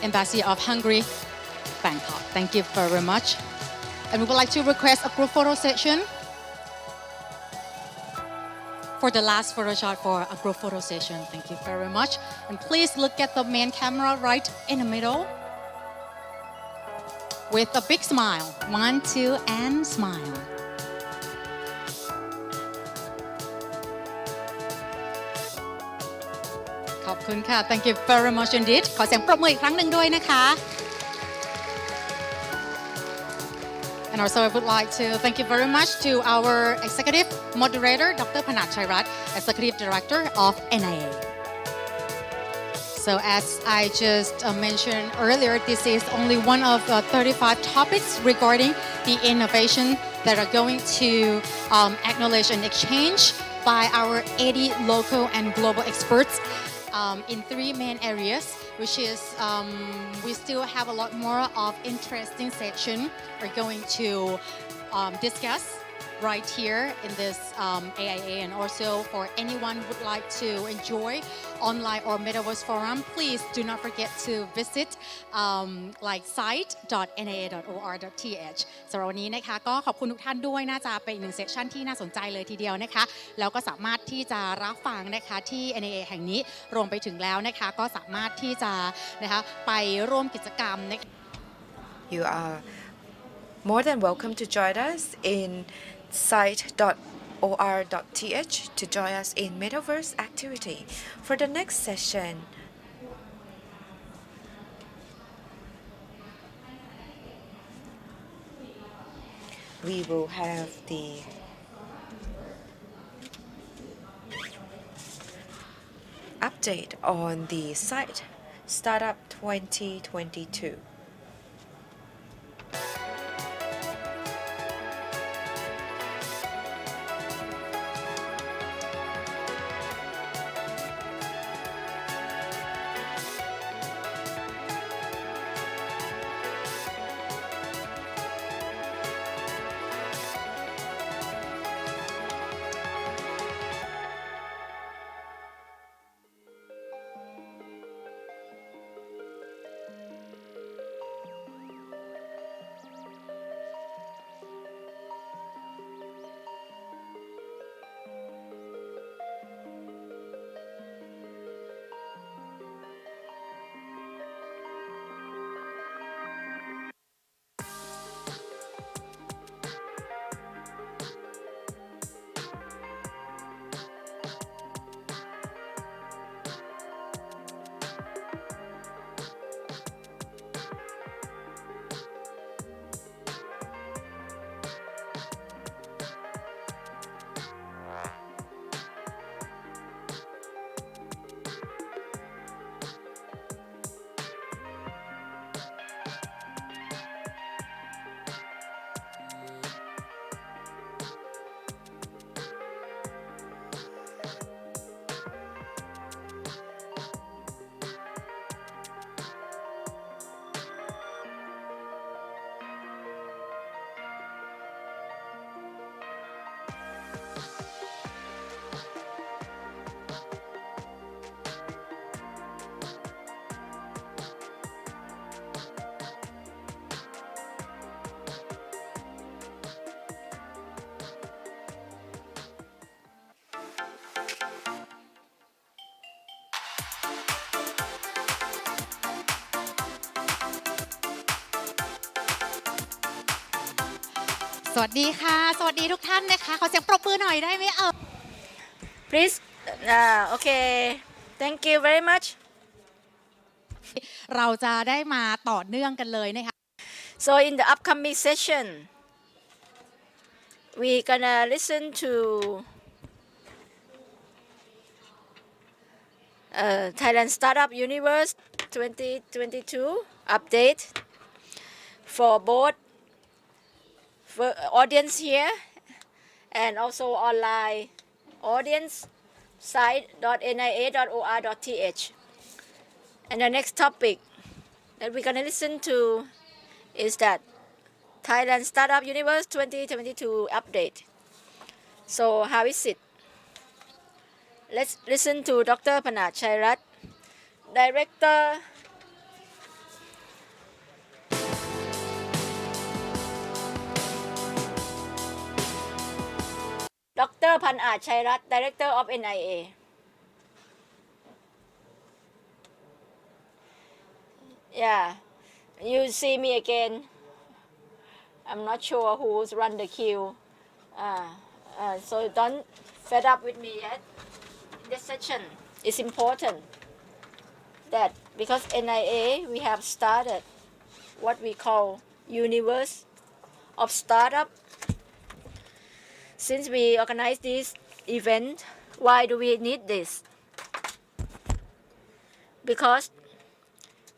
Embassy of Hungary, Bangkok. Thank you very much. And we would like to request a group photo session for the last photo shot for a group photo session. Thank you very much. And please look at the main camera right in the middle with a big smile. 1, 2, and smile. Thank you very much indeed. ขอเสียงปรบมืออีกครั้งหนึ่งด้วยนะคะ And also I would like to thank you very much to our executive moderator, Dr. Panat Chairat, Executive Director of NIA. So as I just mentioned earlier, this is only one of 35 topics regarding the innovation that are going to acknowledge and exchange by our 80 local and global experts in 3 main areas, which is we still have a lot more of interesting section we're going to discuss right here in this AIA, and also for anyone who would like to enjoy online or metaverse forum, please do not forget to visit like site.na.or.th สำหรับวันนี้นะคะก็ขอบคุณทุกท่านด้วยน่าจะเป็นอีกหนึ่งเซสชันที่น่าสนใจเลยทีเดียวนะคะแล้วก็สามารถที่จะรับฟังนะคะที่ NAA แห่งนี้รวมไปถึงแล้วนะคะก็สามารถที่จะนะคะไปร่วมกิจกรรมนะคะ You are more than welcome to join us in site.or.th to join us in metaverse activity. For the next session, we will have the update on the site Startup 2022. สวัสดีค่ะสวัสดีทุกท่านนะคะขอเสียงปรบมือหน่อยได้ไหมPlease okay thank you very much เราจะได้มาต่อเนื่องกันเลยนะคะ So in the upcoming session we gonna listen to Thailand Startup Universe 2022 update for both for audience here and also online audience site.nia.or.th. And the next topic that we're going to listen to is that Thailand Startup Universe 2022 update. So how is it? Let's listen to Dr. Panat Chairat, Director Dr. Panat Chairat, Director of NIA. Yeah, you see me again. I'm not sure who's run the queue. So don't fed up with me yet. This session is important that because NIA we have started what we call universe of startup. Since we organize this event, why do we need this? Because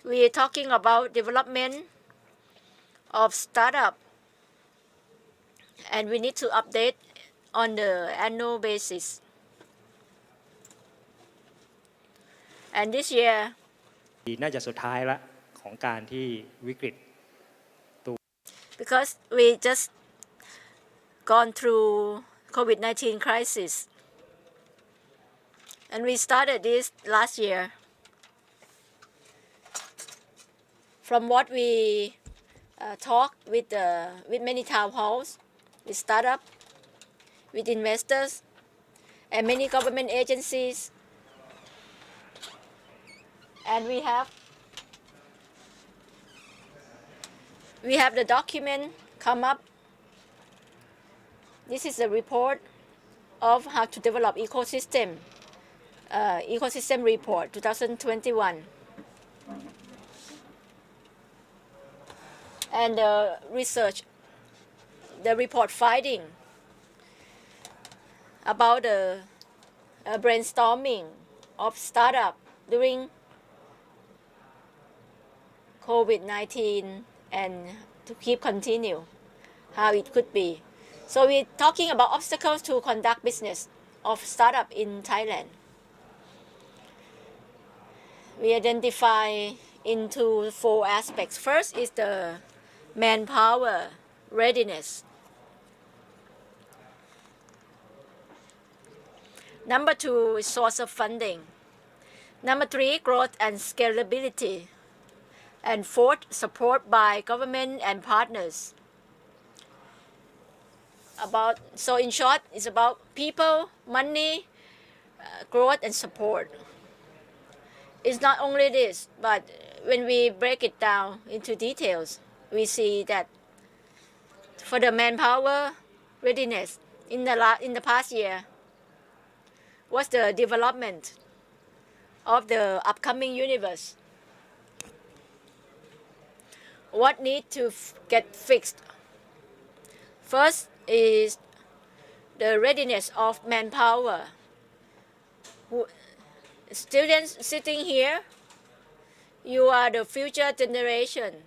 we are talking about development of startup and we need to update on the annual basis. And this year น่าจะสุดท้ายละของการที่วิกฤต because we just gone through COVID-19 crisis and we started this last year. From what we talked with many town halls, with startup, with investors, and many government agencies, and we have the document come up. This is a report of how to develop ecosystem report 2021. And the research, the report finding about the brainstorming of startup during COVID-19 and to keep continue how it could be. So we're talking about obstacles to conduct business of startup in Thailand. We identify into 4 aspects. First is the manpower readiness. Number 2 is source of funding. Number 3, growth and scalability. And 4th, support by government and partners. So in short, it's about people, money, growth and support. It's not only this, but when we break it down into details, we see that for the manpower readiness in the past year, what's the development of the upcoming universe? What needs to get fixed? First is the readiness of manpower. Students sitting here, you are the future generation.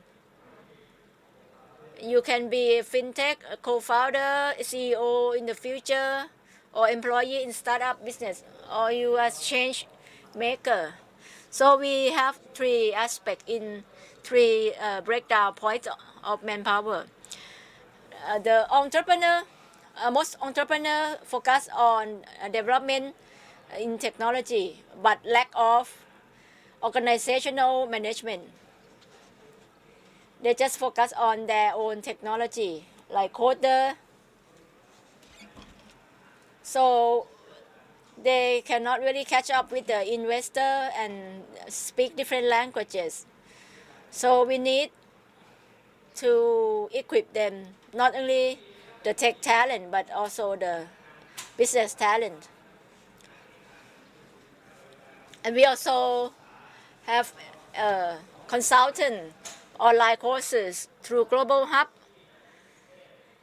You can be a fintech, a co-founder, a CEO in the future, or employee in startup business, or you are change maker. So we have 3 aspects in 3 breakdown points of manpower. The entrepreneur, most entrepreneur focus on development in technology, but lack of organizational management. They just focus on their own technology, like coder. So they cannot really catch up with the investor and speak different languages. So we need to equip them not only the tech talent, but also the business talent. And we also have consultant online courses through Global Hub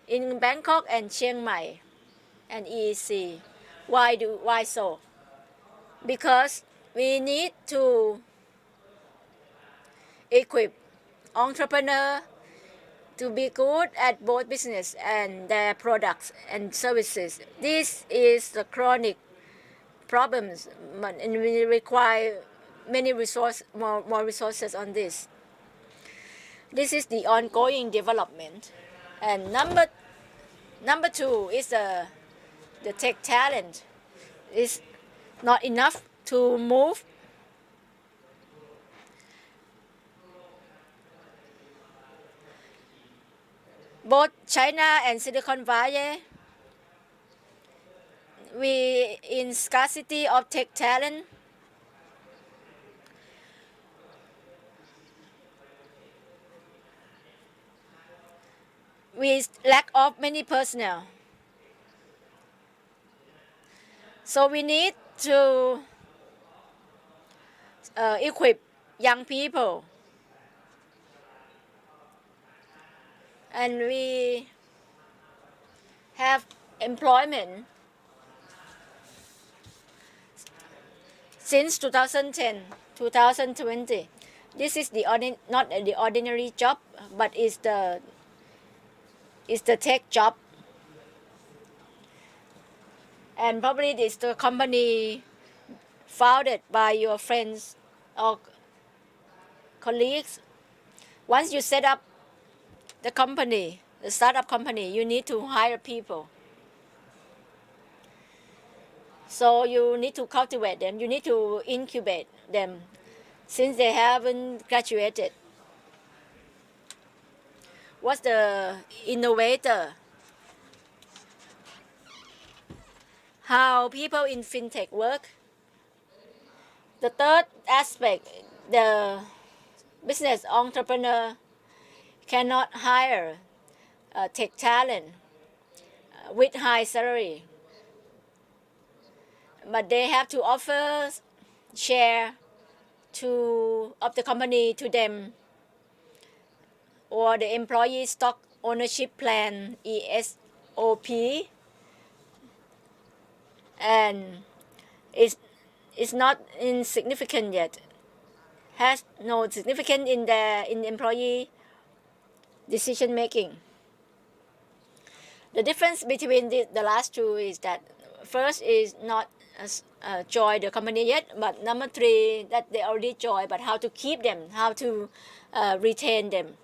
in Bangkok and Chiang Mai and EEC. Why so? Because we need to equip entrepreneurs to be good at both business and their products and services. This is the chronic problems, and we require many more resources on this. This is the ongoing development. And number two is the tech talent. It's not enough to move both China and Silicon Valley. We in scarcity of tech talent. We lack of many personnel. So we need to equip young people. And we have employment since 2010, 2020. This is not the ordinary job, but it's the tech job. And probably it's the company founded by your friends or colleagues. Once you set up the company, the startup company, you need to hire people. So you need to cultivate them. You need to incubate them since they haven't graduated. What's the innovator? How people in fintech work. The third aspect, the business entrepreneur cannot hire tech talent with high salary, but they have to offer share of the company to them, or the employee stock ownership plan, ESOP, and it's not insignificant yet, has no significance in the employee decision making. The difference between the last two is that first is not join the company yet, but number three, that they already joined, but how to keep them, how to retain them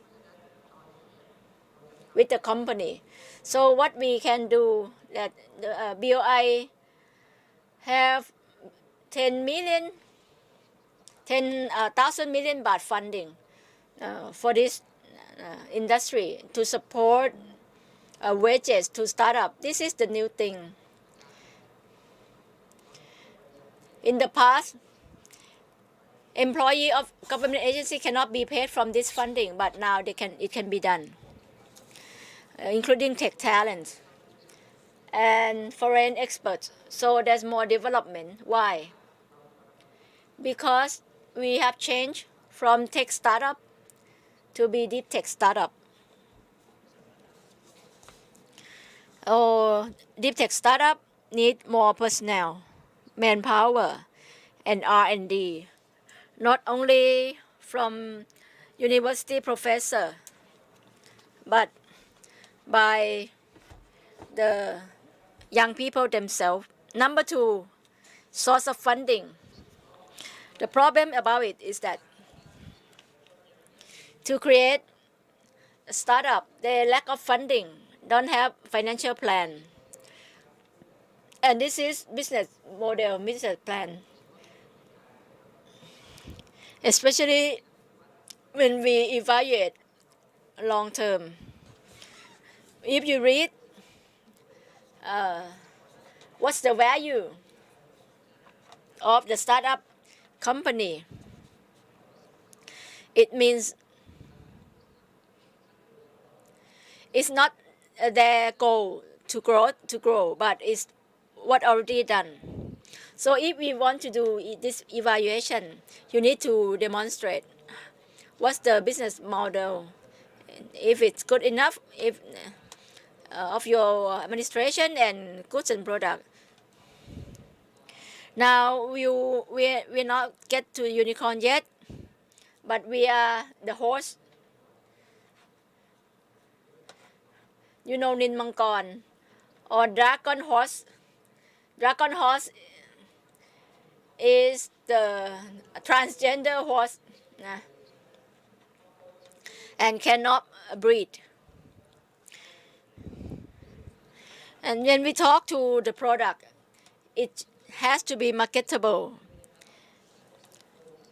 with the company. So what we can do, that the BOI have 10,000 million baht funding for this industry to support wages to start up. This is the new thing. In the past, employee of government agency cannot be paid from this funding, but now it can be done, including tech talent and foreign experts. So there's more development. Why? Because we have changed from tech startup to be deep tech startup. Deep tech startup need more personnel, manpower, and R&D, not only from university professor, but by the young people themselves. Number two, source of funding. The problem about it is that to create a startup, they lack of funding, don't have financial plan. And this is business model, business plan. Especially when we evaluate long term. If you read what's the value of the startup company, it means it's not their goal to grow, but it's what already done. So if we want to do this evaluation, you need to demonstrate what's the business model, if it's good enough, if of your administration and goods and product. Now we're not get to unicorn yet, but we are the horse. You know Nin Mangkon or dragon horse. Dragon horse is the transgender horse and cannot breed. And when we talk to the product, it has to be marketable.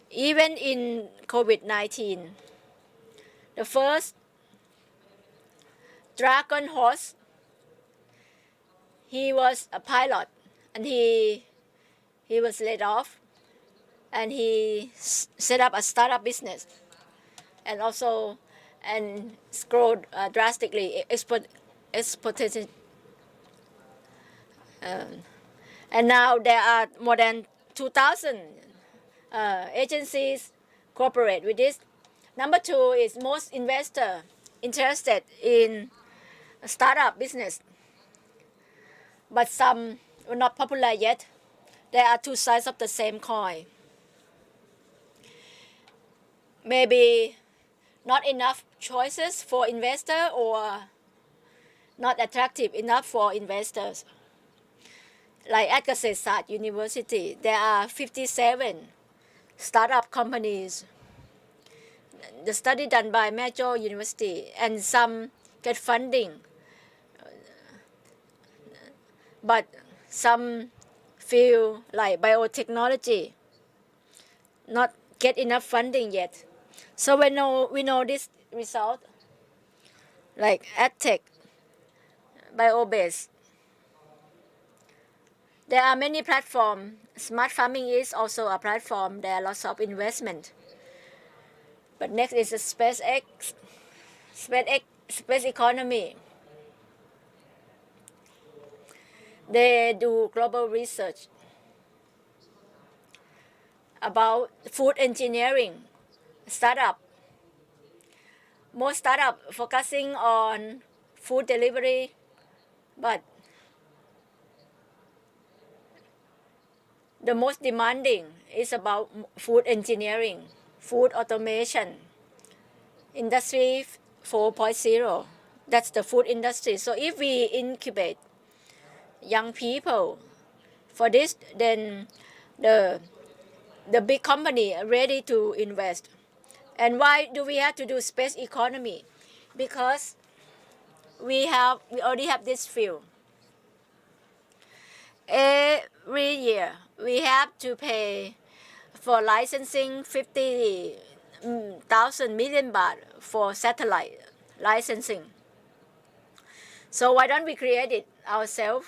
Even in COVID-19, the first dragon horse, he was a pilot and he was laid off and he set up a startup business and also and grow drastically, exponentially. And now there are more than 2,000 agencies cooperate with this. Number two is most investor interested in startup business, but some are not popular yet. There are two sides of the same coin. Maybe not enough choices for investor or not attractive enough for investors. Like at Gosesat University, there are 57 startup companies. The study done by Major University, and some get funding, but some feel like biotechnology not get enough funding yet. So we know this result, like AdTech, BioBase. There are many platforms. Smart farming is also a platform. There are lots of investment. But next is the SpaceX, space economy. They do global research about food engineering, startup. Most startup focusing on food delivery, but the most demanding is about food engineering, food automation, industry 4.0. That's the food industry. So if we incubate young people for this, then the big company are ready to invest. And why do we have to do space economy? Because we already have this field. Every year we have to pay for licensing 50,000 million baht for satellite licensing. So why don't we create it ourselves?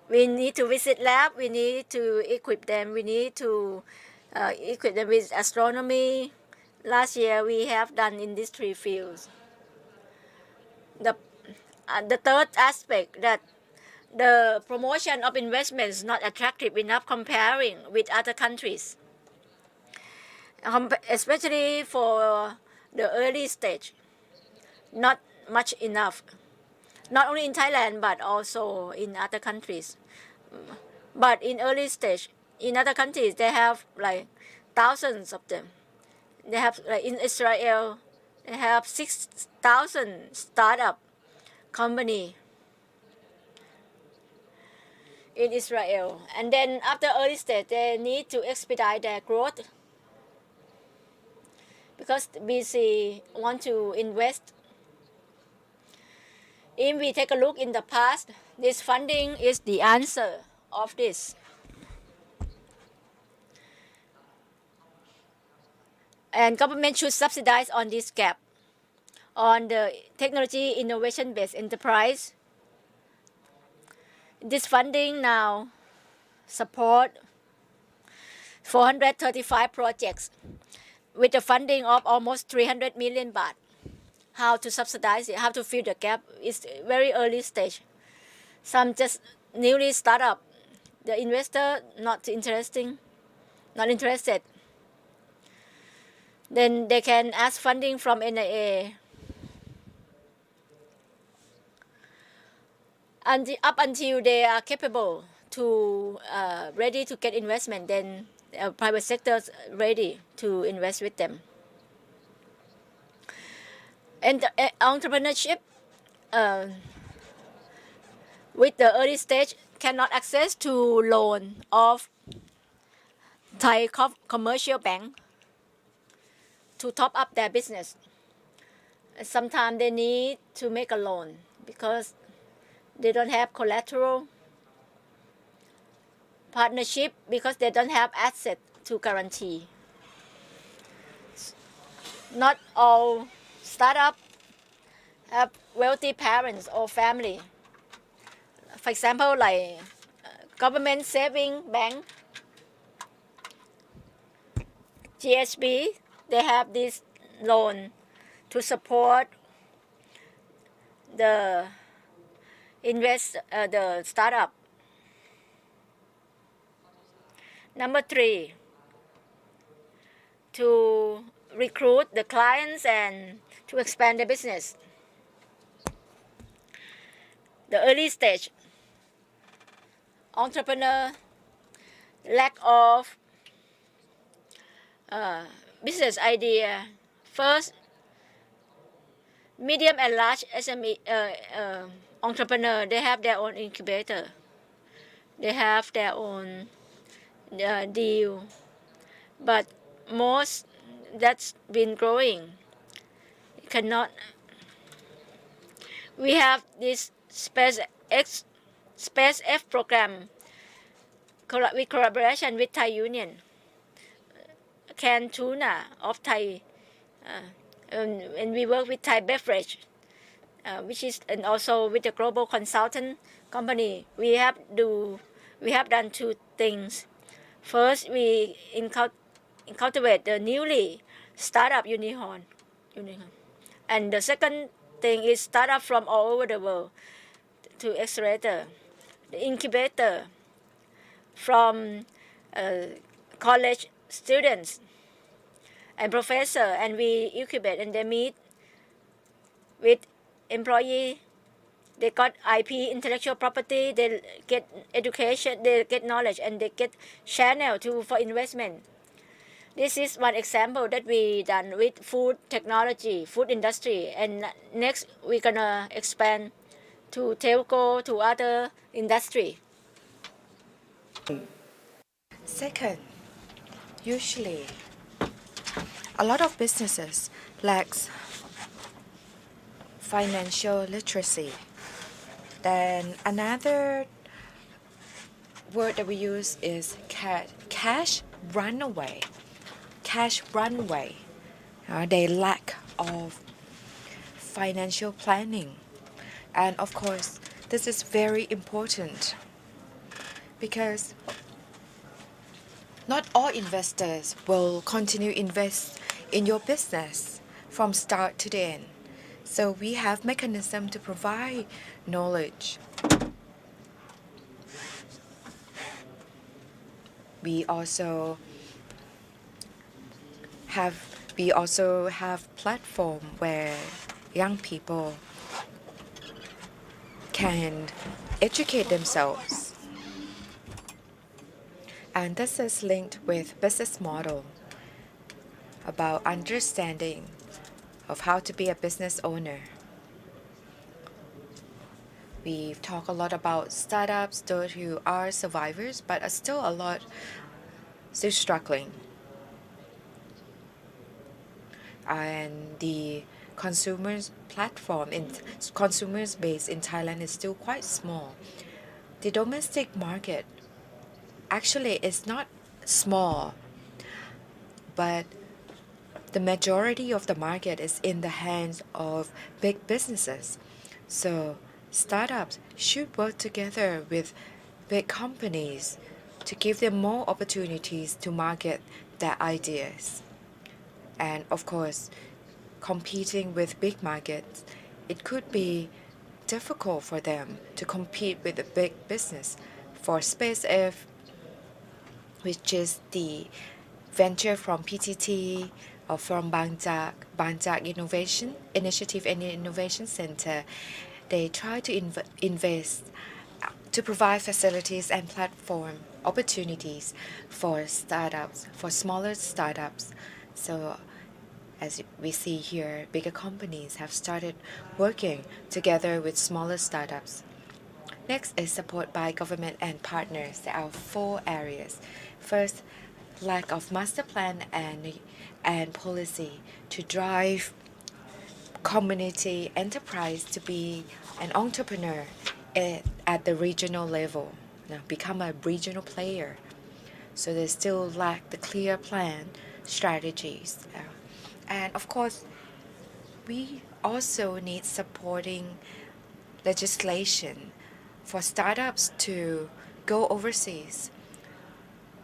We need to visit lab, we need to equip them, we need to equip them with astronomy. Last year we have done in these three fields. The third aspect, that the promotion of investment is not attractive enough comparing with other countries, especially for the early stage, not much enough. Not only in Thailand, but also in other countries. But in early stage, in other countries, they have like thousands of them. They have, like in Israel, they have 6,000 startup company in Israel. And then after early stage, they need to expedite their growth because BC want to invest. If we take a look in the past, this funding is the answer of this. And government should subsidize on this gap, on the technology innovation-based enterprise. This funding now support 435 projects with a funding of almost 300 million baht. how to subsidize it, how to fill the gap. It's very early stage. Some just newly start up. The investor not interested. Then they can ask funding from NIA. Up until they are capable to ready to get investment, then private sector is ready to invest with them. And entrepreneurship with the early stage cannot access to loan of Thai commercial bank to top up their business. Sometimes they need to make a loan because they don't have collateral. Partnership because they don't have asset to guarantee. Not all startup have wealthy parents or family. For example, like government saving bank, GSB, they have this loan to support the the startup. Number 3, to recruit the clients and to expand the business. The early stage, entrepreneur lack of business idea. First, medium and large SME entrepreneur, they have their own incubator. They have their own deal, but most that's been growing cannot. We have this SpaceX program with collaboration with Thai Union, Can Tuna of Thai, and we work with Thai Beverage, which is, and also with the global consultant company. We have done 2 things. First, we cultivate the newly startup unicorn. And the second thing is startup from all over the world to accelerator. The incubator from college students and professor, and we incubate and they meet with employee. They got IP, intellectual property, they get education, they get knowledge, and they get channel for investment. This is one example that we done with food technology, food industry, and next we're gonna expand to telco, to other industry. Second, usually a lot of businesses lacks financial literacy. Then another word that we use is cash runaway. Cash runway. They lack of financial planning. And of course, this is very important because not all investors will continue invest in your business from start to the end. So we have mechanism to provide knowledge. We also have platform where young people can educate themselves. And this is linked with business model about understanding of how to be a business owner. We've talked a lot about startups, those who are survivors, but are still a lot still struggling. And the consumers platform in consumers base in Thailand is still quite small. The domestic market actually is not small, but the majority of the market is in the hands of big businesses. So startups should work together with big companies to give them more opportunities to market their ideas. And of course, competing with big markets, it could be difficult for them to compete with the big business. For SpaceX, which is the venture from PTT or from Bangjak Innovation Initiative and Innovation Center, they try to invest to provide facilities and platform opportunities for startups, for smaller startups. So as we see here, bigger companies have started working together with smaller startups. Next is support by government and partners. There are 4 areas. First, lack of master plan and policy to drive community enterprise to be an entrepreneur at the regional level, become a regional player. So they still lack the clear plan, strategies. And of course, we also need supporting legislation for startups to go overseas.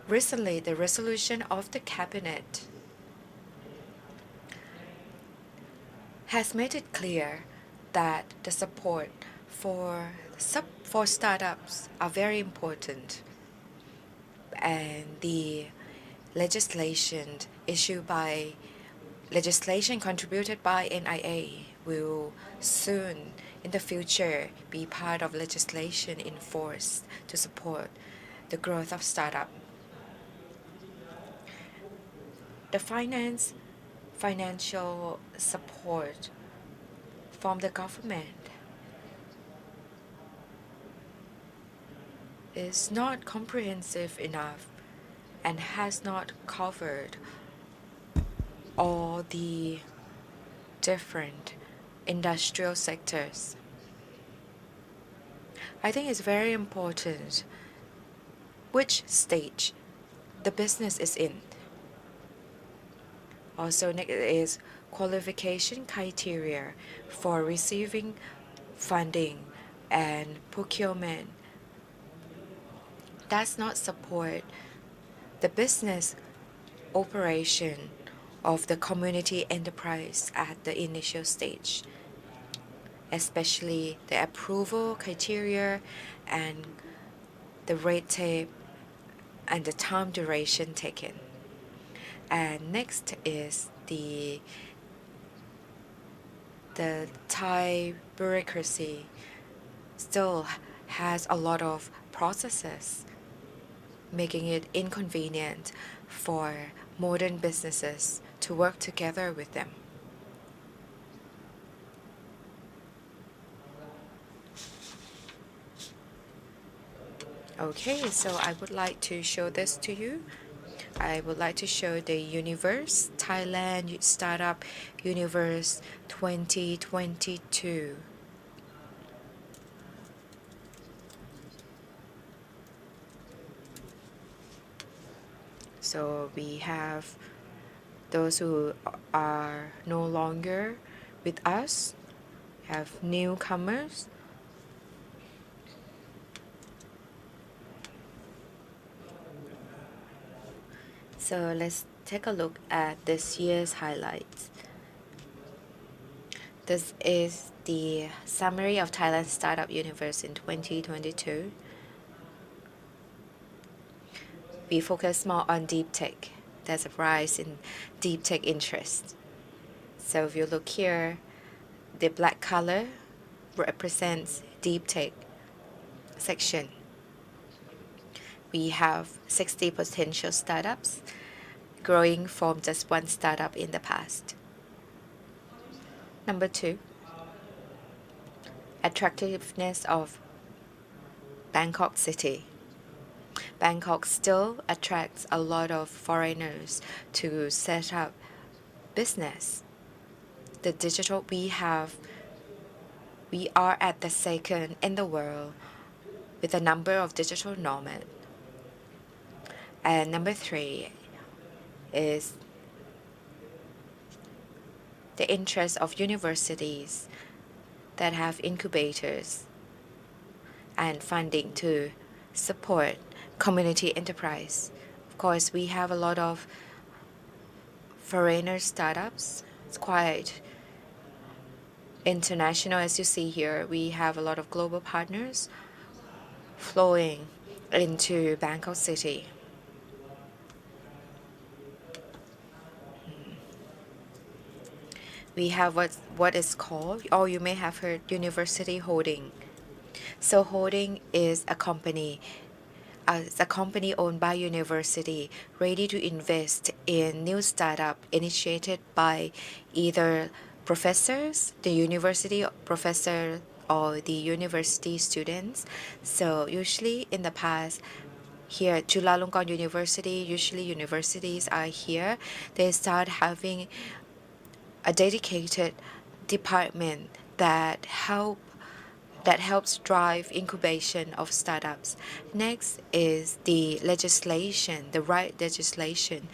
Recently, the resolution of the cabinet has made it clear that the support for startups are very important, and the legislation contributed by NIA will soon in the future be part of legislation in force to support the growth of startup. The financial support from the government is not comprehensive enough and has not covered all the different industrial sectors. I think it's very important which stage the business is in. Also, next is qualification criteria for receiving funding and procurement does not support the business operation of the community enterprise at the initial stage, especially the approval criteria and the red tape and the time duration taken. And next is the Thai bureaucracy still has a lot of processes, making it inconvenient for modern businesses to work together with them. Okay, so I would like to show this to you. I would like to show the universe, Thailand Startup Universe 2022. So we have those who are no longer with us, have newcomers. So let's take a look at this year's highlights. This is the summary of Thailand Startup Universe in 2022. We focus more on deep tech. There's a rise in deep tech interest. So if you look here, the black color represents deep tech section. We have 60 potential startups, growing from just one startup in the past. Number 2, attractiveness of Bangkok city. Bangkok still attracts a lot of foreigners to set up business. The digital we are at the second in the world with a number of digital nomads. And number 3 is the interest of universities that have incubators and funding to support community enterprise. Of course, we have a lot of foreigner startups. It's quite international. As you see here, we have a lot of global partners flowing into Bangkok City. We have what is called, or you may have heard, university holding. So holding is a company. It's a company owned by university, ready to invest in new startup initiated by either professors, the university professor, or the university students. So usually in the past, here Chulalongkorn University, usually universities are here. They start having a dedicated department that helps drive incubation of startups. Next is the legislation, the right legislation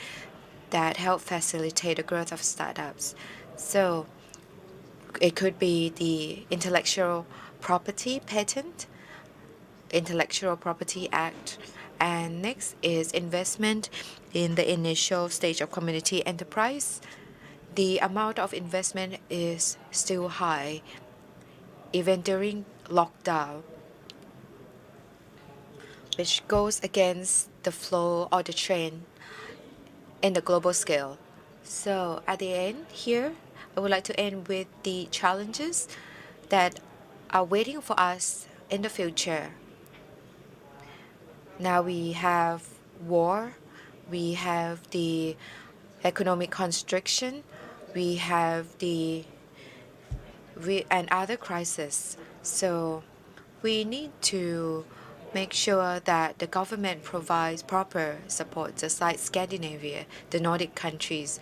that help facilitate the growth of startups. So it could be the intellectual property patent, Intellectual Property Act, and next is investment in the initial stage of community enterprise. The amount of investment is still high, even during lockdown, which goes against the flow or the trend in the global scale. So at the end here, I would like to end with the challenges that are waiting for us in the future. Now we have war, we have the economic constriction, we have and other crises. So we need to make sure that the government provides proper support, just like Scandinavia, the Nordic countries,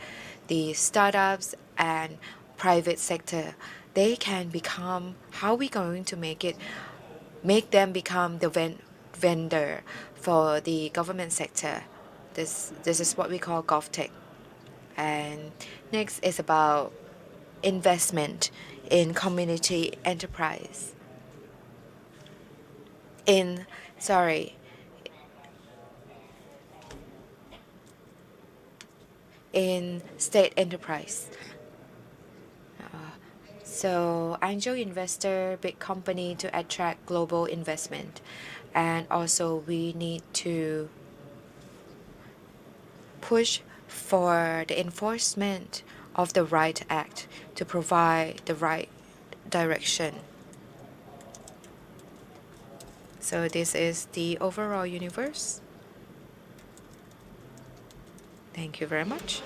the startups and private sector. They can become, how are we going to make them become the vendor for the government sector? This is what we call GovTech. And next is about investment in community enterprise. In state enterprise. So angel investor, big company to attract global investment. And also we need to push for the enforcement of the right act to provide the right direction. So this is the overall universe. Thank you very much.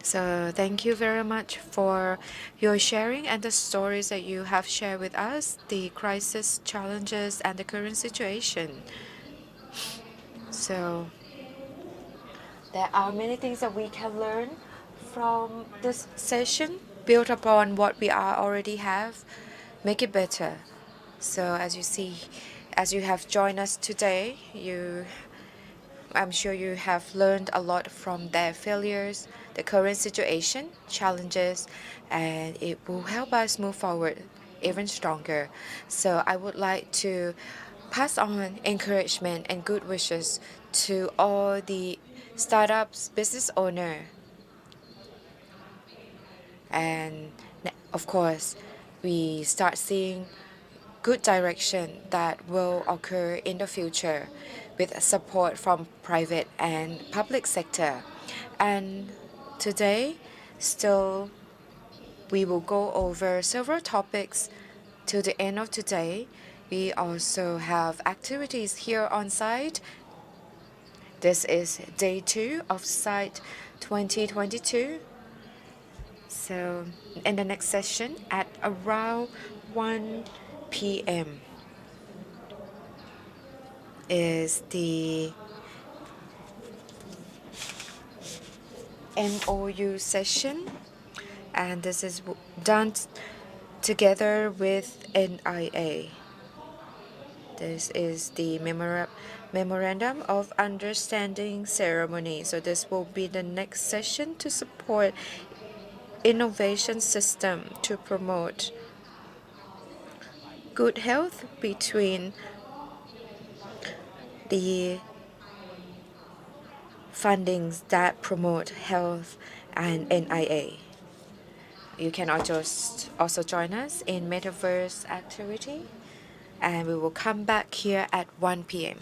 So thank you very much for your sharing and the stories that you have shared with us, the crisis, challenges, and the current situation. So there are many things that we can learn from this session, build upon what we already have, make it better. So as you see, as you have joined us today, I'm sure you have learned a lot from their failures, the current situation, challenges, and it will help us move forward even stronger. So I would like to pass on encouragement and good wishes to all the startups, business owner, and of course, we start seeing good direction that will occur in the future with support from private and public sector. And today, still, we will go over several topics till the end of today. We also have activities here on site. This is day 2 of SITE 2022. So in the next session at around 1 p.m. is the MOU session, and this is done together with NIA. This is the Memorandum of Understanding ceremony. So this will be the next session to support innovation system to promote good health between the fundings that promote health and NIA. You can also join us in Metaverse activity, and we will come back here at 1 p.m.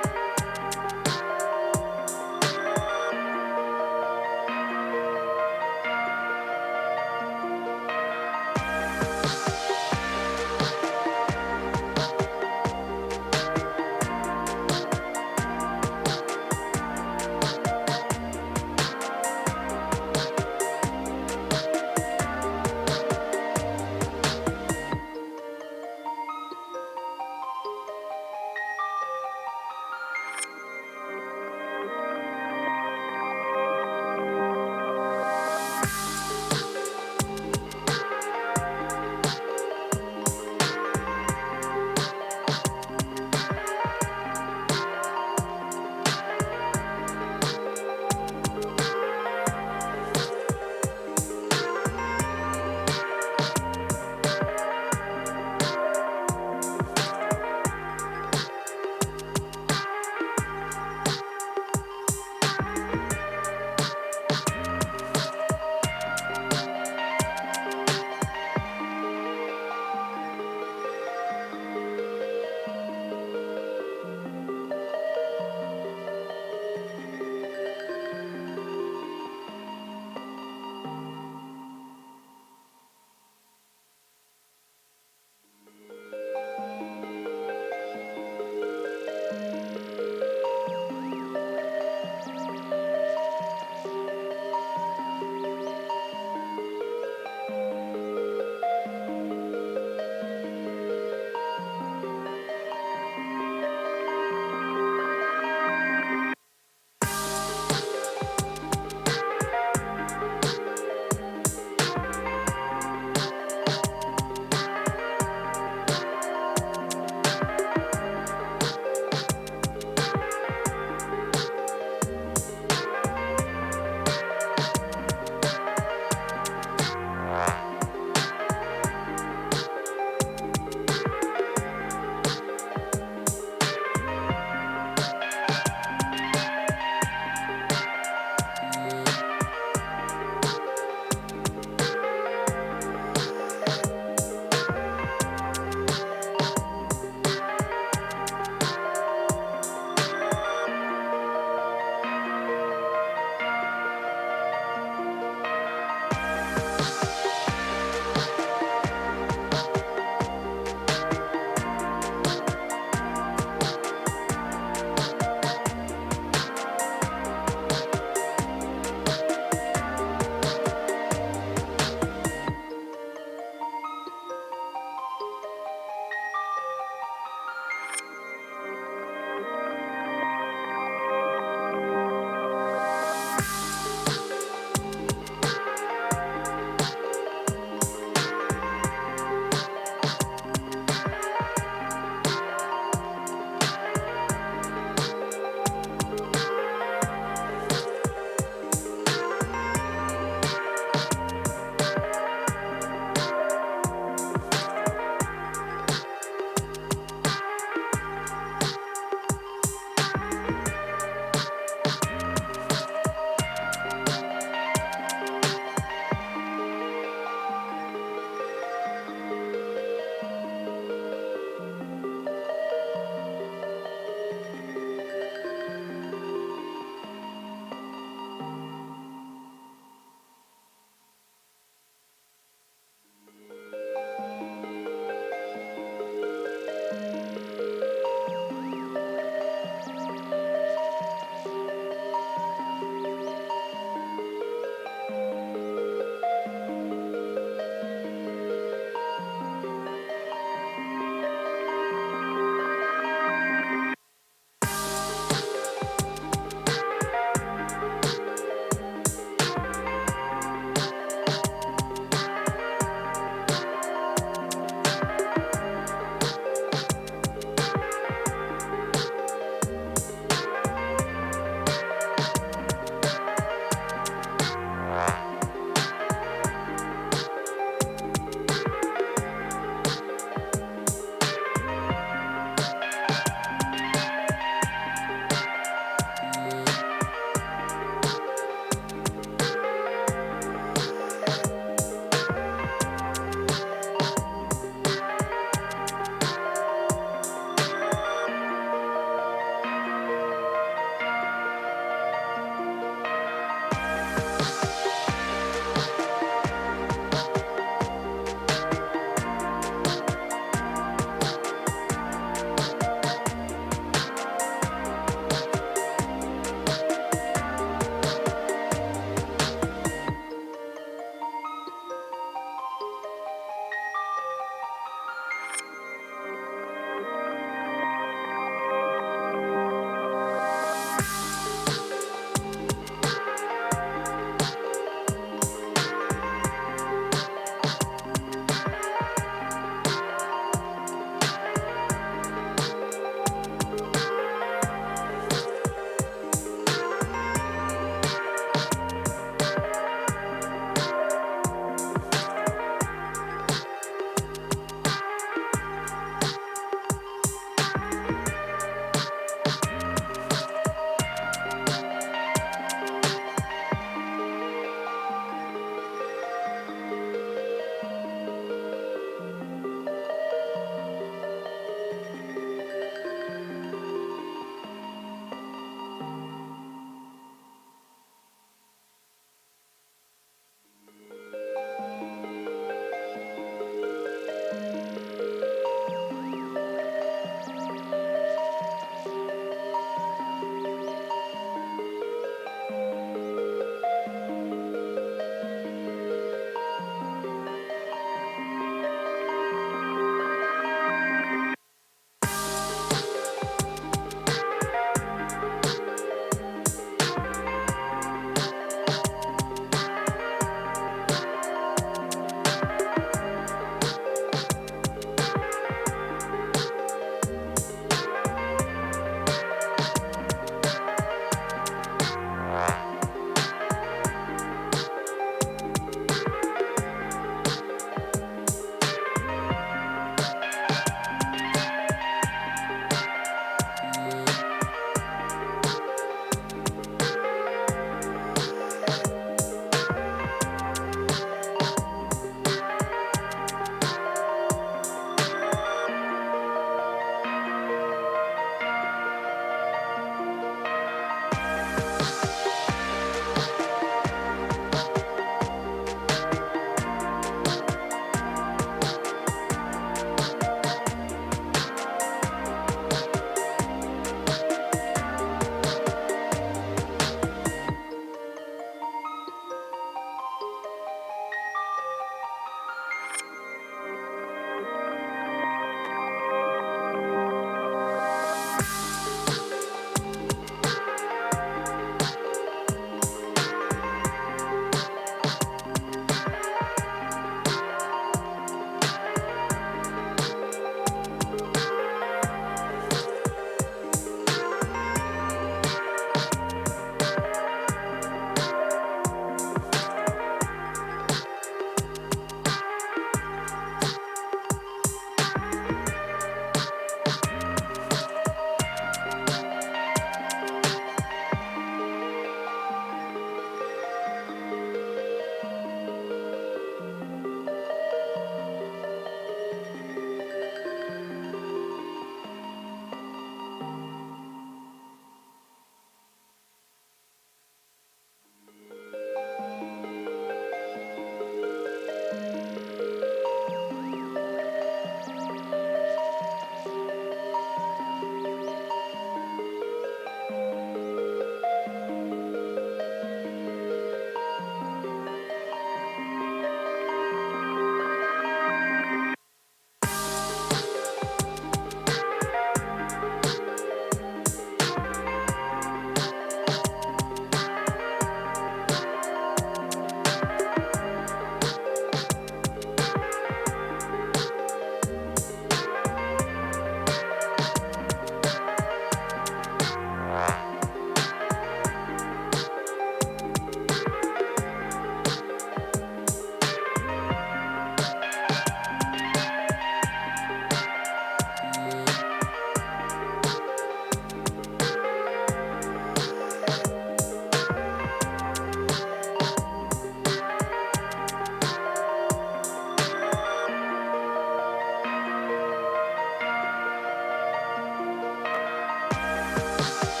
Thailand